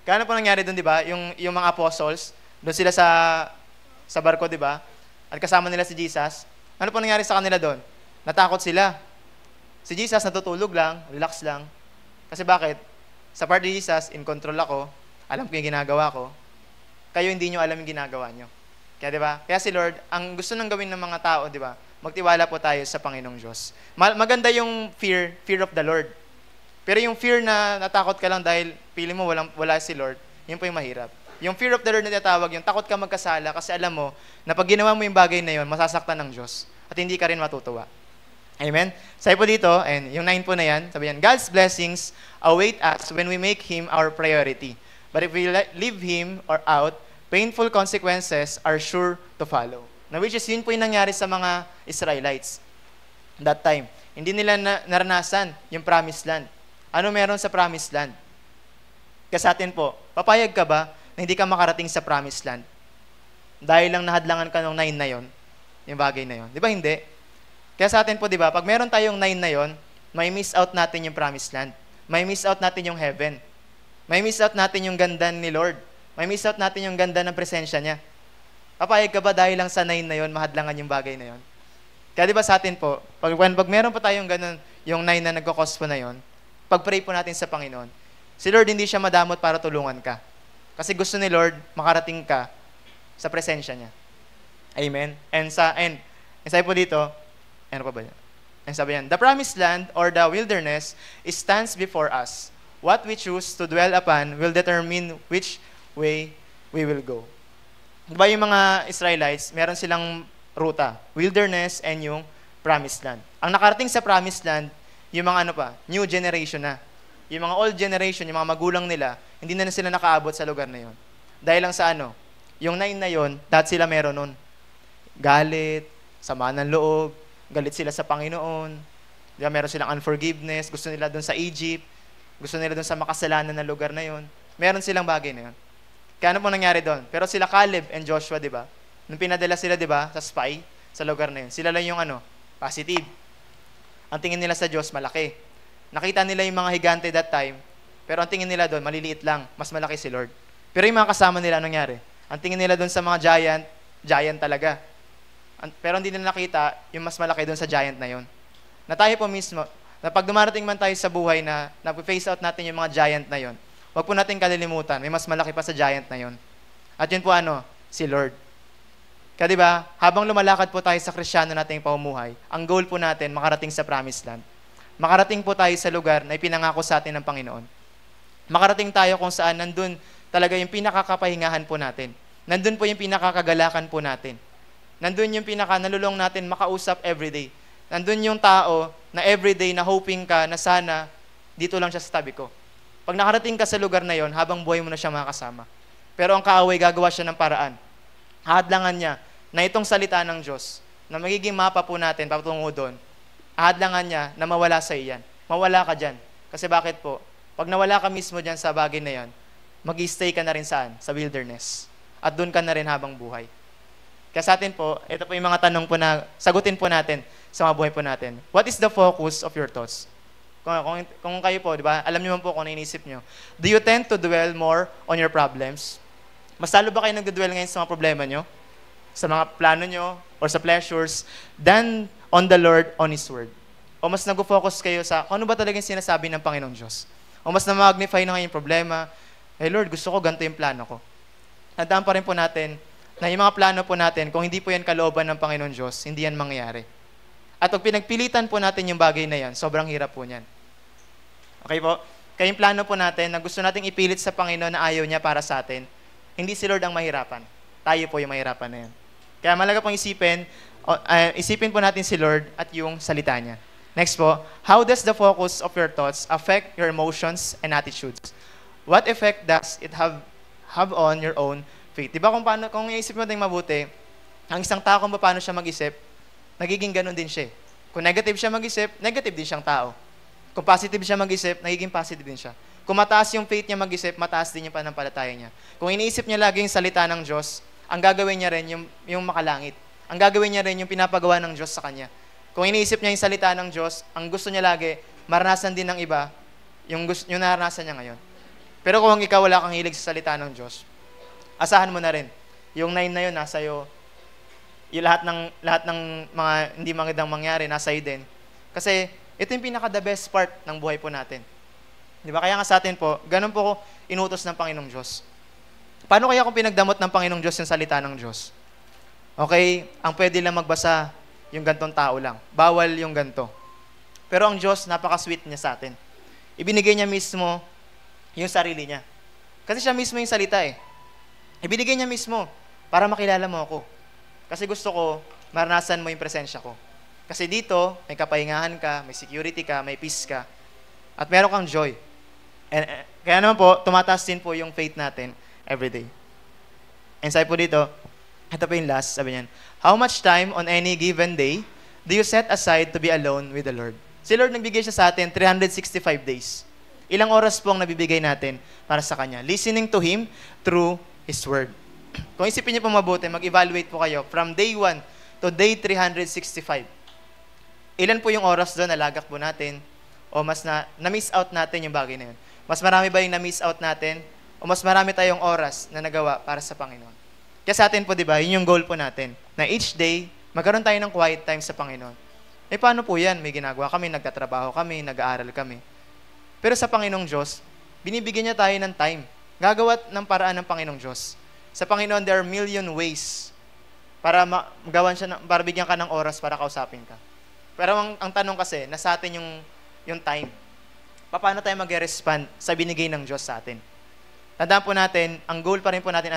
Kaya ano po nangyari doon, di ba? Yung mga apostles, doon sila sa barko, di ba? At kasama nila si Jesus. Ano po nangyari sa kanila doon? Natakot sila. Si Jesus natutulog lang, relax lang. Kasi bakit? Sa part ni Jesus, in control ako, alam ko yung ginagawa ko, kayo hindi nyo alam yung ginagawa nyo. Kaya di ba? Kaya si Lord, ang gusto nang gawin ng mga tao, di ba? Magtiwala po tayo sa Panginoong Diyos. Maganda yung fear of the Lord. Pero yung fear na natakot ka lang dahil pili mo wala si Lord, yun po yung mahirap. Yung fear of the Lord na tinatawag, yung takot ka magkasala kasi alam mo na pag ginawa mo yung bagay na yun, masasaktan ng Diyos at hindi ka rin matutuwa. Amen? Sabi po dito, and yung 9 po na yan, sabi yan, God's blessings await us when we make Him our priority. But if we leave Him or out, painful consequences are sure to follow. Now, which is yun po yung nangyari sa mga Israelites that time. Hindi nila naranasan yung promised land. Ano meron sa promised land? Kasi sa atin po, papayag ka ba na hindi ka makarating sa promised land? Dahil lang nahadlangan ka ng 9 na yon, yung bagay na yon. Di ba hindi? Kaya sa atin po, di ba, pag meron tayong 9 na yon, may miss out natin yung promised land. May miss out natin yung heaven. May miss out natin yung ganda ni Lord. May miss out natin yung ganda ng presensya niya. Papayag ka ba dahil lang sa 9 na yon, mahadlangan yung bagay na yon? Kaya di ba sa atin po, pag meron pa tayong ganun, yung 9 na nagkakos po na yon, pag-pray po natin sa Panginoon, si Lord hindi siya madamot para tulungan ka. Kasi gusto ni Lord, makarating ka sa presensya niya. Amen? And sabi po dito, ano pa ba yan? And sabi yan, the promised land or the wilderness stands before us. What we choose to dwell upon will determine which way we will go. Diba yung mga Israelites, meron silang ruta, wilderness and yung promised land. Ang nakarating sa promised land, yung mga new generation na. Yung mga old generation, yung mga magulang nila, hindi na sila nakaabot sa lugar na yon. Dahil lang sa yung 9 na yon, dahil sila meron nun. Galit, sama ng loob, galit sila sa Panginoon, diba, meron silang unforgiveness, gusto nila dun sa Egypt, gusto nila dun sa makasalanan na lugar na yon. Meron silang bagay na yon. Kaya ano po nangyari doon? Pero sila Caleb and Joshua, di ba? Nung pinadala sila, di ba, sa spy, sa lugar na yun, sila lang yung positive. Ang tingin nila sa Diyos, malaki. Nakita nila yung mga higante that time, pero ang tingin nila doon, maliliit lang, mas malaki si Lord. Pero yung mga kasama nila, anong nangyari? Ang tingin nila doon sa mga giant talaga. Pero hindi nila nakita yung mas malaki doon sa giant na yun. Na tayo po mismo, na pag dumarating man tayo sa buhay na face out natin yung mga giant na yun, wag po natin kalilimutan, may mas malaki pa sa giant na yun. At yun po si Lord. Kaya diba, habang lumalakad po tayo sa Kristyano nating pamumuhay, ang goal po natin, makarating sa promised land. Makarating po tayo sa lugar na ipinangako sa atin ng Panginoon. Makarating tayo kung saan nandun talaga yung pinakakapahingahan po natin. Nandun po yung pinakakagalakan po natin. Nandun yung nalulong natin makausap everyday. Nandun yung tao na everyday na hoping ka na sana dito lang siya sa tabi ko. Pag nakarating ka sa lugar na yon, habang buhay mo na siya makakasama. Pero ang kaaway, gagawa siya ng paraan. Hadlangan niya na itong salita ng Diyos, na magiging mapa po natin patungo doon, ahadlangan niya na mawala sa iyan. Mawala ka dyan. Kasi bakit po? Pag nawala ka mismo dyan sa bagay na yan, mag-stay ka na rin saan? Sa wilderness. At doon ka na rin habang buhay. Kaya sa atin po, ito po yung mga tanong po na sagutin po natin sa mga buhay po natin. What is the focus of your thoughts? Kung kayo po, di ba, alam niyo man po kung ano inisip niyo. Do you tend to dwell more on your problems? Mas lalo ba kayo nagdudwell ngayon sa mga problema niyo? Sa mga plano niyo? Or sa pleasures? Than on the Lord, on His Word? O mas nag-focus kayo sa kung ano ba talaga yung sinasabi ng Panginoong Diyos? O mas na-magnify na ngayon yung problema? Lord, gusto ko ganito yung plano ko. Tandaan pa rin po natin na yung mga plano po natin, kung hindi po yan kalooban ng Panginoon Diyos, hindi yan mangyayari. At pag pinagpilitan po natin yung bagay na yan, sobrang hirap po niyan. Okay po? Kaya yung plano po natin na gusto nating ipilit sa Panginoon na ayaw niya para sa atin, hindi si Lord ang mahirapan. Tayo po yung mahirapan na yan. Kaya malaga pong isipin po natin si Lord at yung salita niya. Next po, how does the focus of your thoughts affect your emotions and attitudes? What effect does it have on your own faith? Diba kung iisip mo natin mabuti, ang isang tao kung paano siya mag-isip, nagiging ganun din siya. Kung negative siya mag-isip, negative din siyang tao. Kung positive siya mag-isip, nagiging positive din siya. Kung mataas yung faith niya mag-isip, mataas din yung pananampalataya niya. Kung iniisip niya lagi yung salita ng Diyos, ang gagawin niya rin yung makalangit. Ang gagawin niya rin yung pinapagawa ng Diyos sa kanya. Kung iniisip niya yung salita ng Diyos, ang gusto niya lagi, maranasan din ng iba yung naranasan niya ngayon. Pero kung ikaw wala kang hilig sa salita ng Diyos, asahan mo na rin. Yung 9 na yun, nasa iyo. Yung lahat ng mga hindi magandang mangyari, nasa iyo din. Kasi ito yung pinaka-the best part ng buhay po natin. Di ba? Kaya nga sa atin po, ganun po ko inutos ng Panginoong Diyos. Paano kaya kung pinagdamot ng Panginoong Diyos yung salita ng Diyos? Okay, ang pwede lang magbasa yung gantong tao lang. Bawal yung ganto. Pero ang Diyos, napaka-sweet niya sa atin. Ibinigay niya mismo yung sarili niya. Kasi siya mismo yung salita eh. Ibinigay niya mismo para makilala mo ako. Kasi gusto ko, maranasan mo yung presensya ko. Kasi dito, may kapahingahan ka, may security ka, may peace ka, at meron kang joy. And, kaya naman po, tumataas din po yung faith natin everyday. And sabi po dito, ito po yung last, sabi niyan, how much time on any given day do you set aside to be alone with the Lord? Si Lord nagbigay siya sa atin 365 days. Ilang oras po ang nabibigay natin para sa Kanya? Listening to Him through His Word. Kung isipin niyo po mabuti, mag-evaluate po kayo from day 1 to day 365. Ilan po yung oras doon na lagak po natin o mas na-miss out natin yung bagay na yun? Mas marami ba yung na-miss out natin o mas marami tayong oras na nagawa para sa Panginoon? Kaya sa atin po, di ba, yun yung goal po natin, na each day, magkaroon tayo ng quiet time sa Panginoon. Paano po yan? May ginagawa kami, nagtatrabaho kami, nag-aaral kami. Pero sa Panginoong Diyos, binibigyan niya tayo ng time. Gagawa ng paraan ng Panginoong Diyos. Sa Panginoon, there are million ways para para bigyan ka ng oras para kausapin ka. Pero ang tanong kasi, nasa atin yung time. Paano tayo mag-respond sa binigay ng Diyos sa atin? Tandaan po natin, ang goal pa rin po natin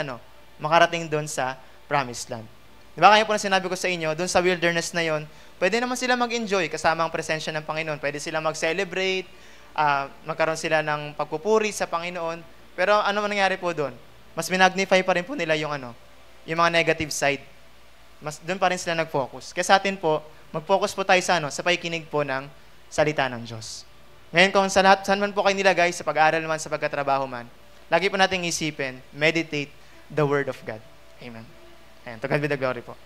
makarating doon sa promised land. Di ba kaya po na sinabi ko sa inyo, doon sa wilderness na yon, pwede naman sila mag-enjoy kasama ang presensya ng Panginoon. Pwede sila mag-celebrate, magkaroon sila ng pagpupuri sa Panginoon. Pero ano man nangyari po doon? Mas minagnify pa rin po nila yung yung mga negative side. Mas doon pa rin sila nag-focus. Kaya sa atin po, mag-focus po tayo sa pakikinig po ng salita ng Diyos. Ngayon, kung saan man po kayo nilagay, sa pag-aaral man, sa pagkatrabaho man, lagi po nating isipin, meditate the Word of God. Amen. And to God be the glory po.